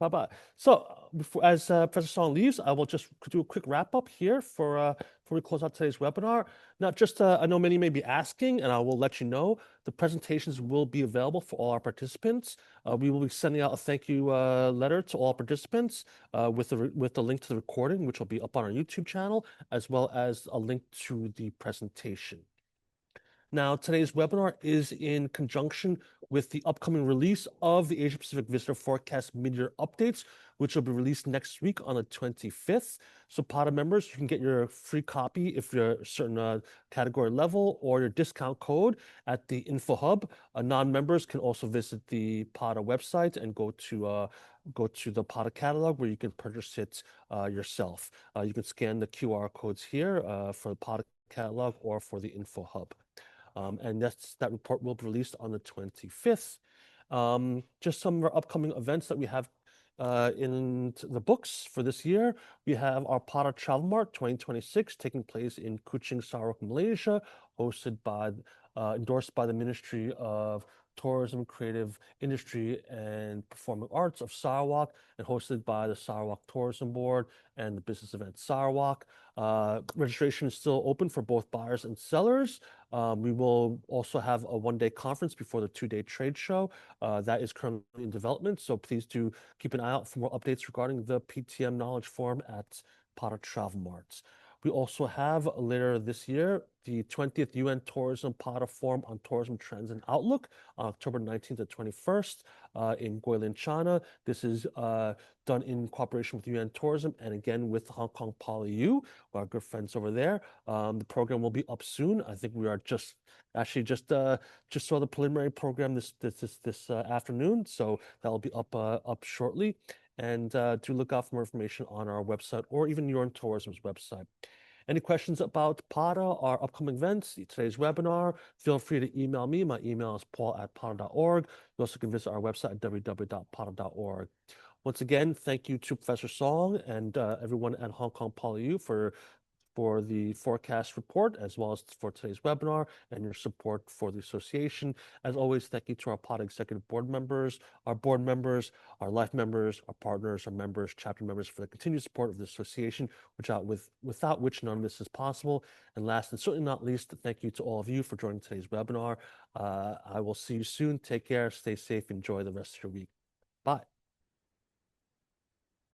Bye-bye. So as Professor Song leaves, I will just do a quick wrap up here before we close out today's webinar. Now, just I know many may be asking, and I will let you know, the presentations will be available for all our participants. We will be sending out a thank you letter to all participants with the link to the recording, which will be up on our YouTube channel, as well as a link to the presentation. Now, today's webinar is in conjunction with the upcoming release of the Asia Pacific Visitor Forecast mid-year updates, which will be released next week on the 25th. So PATA members, you can get your free copy if you're a certain category level, or your discount code at the Info Hub. Non-members can also visit the PATA website and go to the PATA catalog where you can purchase it yourself. You can scan the QR codes here for the PATA catalog or for the Info Hub. And that report will be released on the 25th. Just some of our upcoming events that we have in the books for this year. We have our PATA Travel Mart 2026 taking place in Kuching, Sarawak, Malaysia, endorsed by the Ministry of Tourism, Creative Industry, and Performing Arts of Sarawak, and hosted by the Sarawak Tourism Board and the Business Event Sarawak. Registration is still open for both buyers and sellers. We will also have a one-day conference before the two-day trade show. That is currently in development, so please do keep an eye out for more updates regarding the PTM Knowledge Forum at PATA Travel Marts. We also have later this year the 20th UN Tourism PATA Forum on Tourism Trends and Outlook on October 19th to 21st in Guilin, China. This is done in cooperation with UN Tourism and again with Hong Kong PolyU, our good friends over there. The program will be up soon. I think we are just saw the preliminary program this afternoon, so that will be up shortly. And do look out for more information on our website or even UN Tourism's website. Any questions about PATA, our upcoming events, today's webinar, feel free to email me. My email is paul@pada.org. You also can visit our website at www.pada.org. Once again, thank you to Professor Song and everyone at Hong Kong PolyU for the forecast report, as well as for today's webinar and your support for the association. As always, thank you to our PATA executive board members, our board members, our life members, our partners, our members, chapter members for the continued support of the association, without which none of this is possible. And last and certainly not least, thank you to all of you for joining today's webinar. I will see you soon. Take care, stay safe, enjoy the rest of your week. Bye.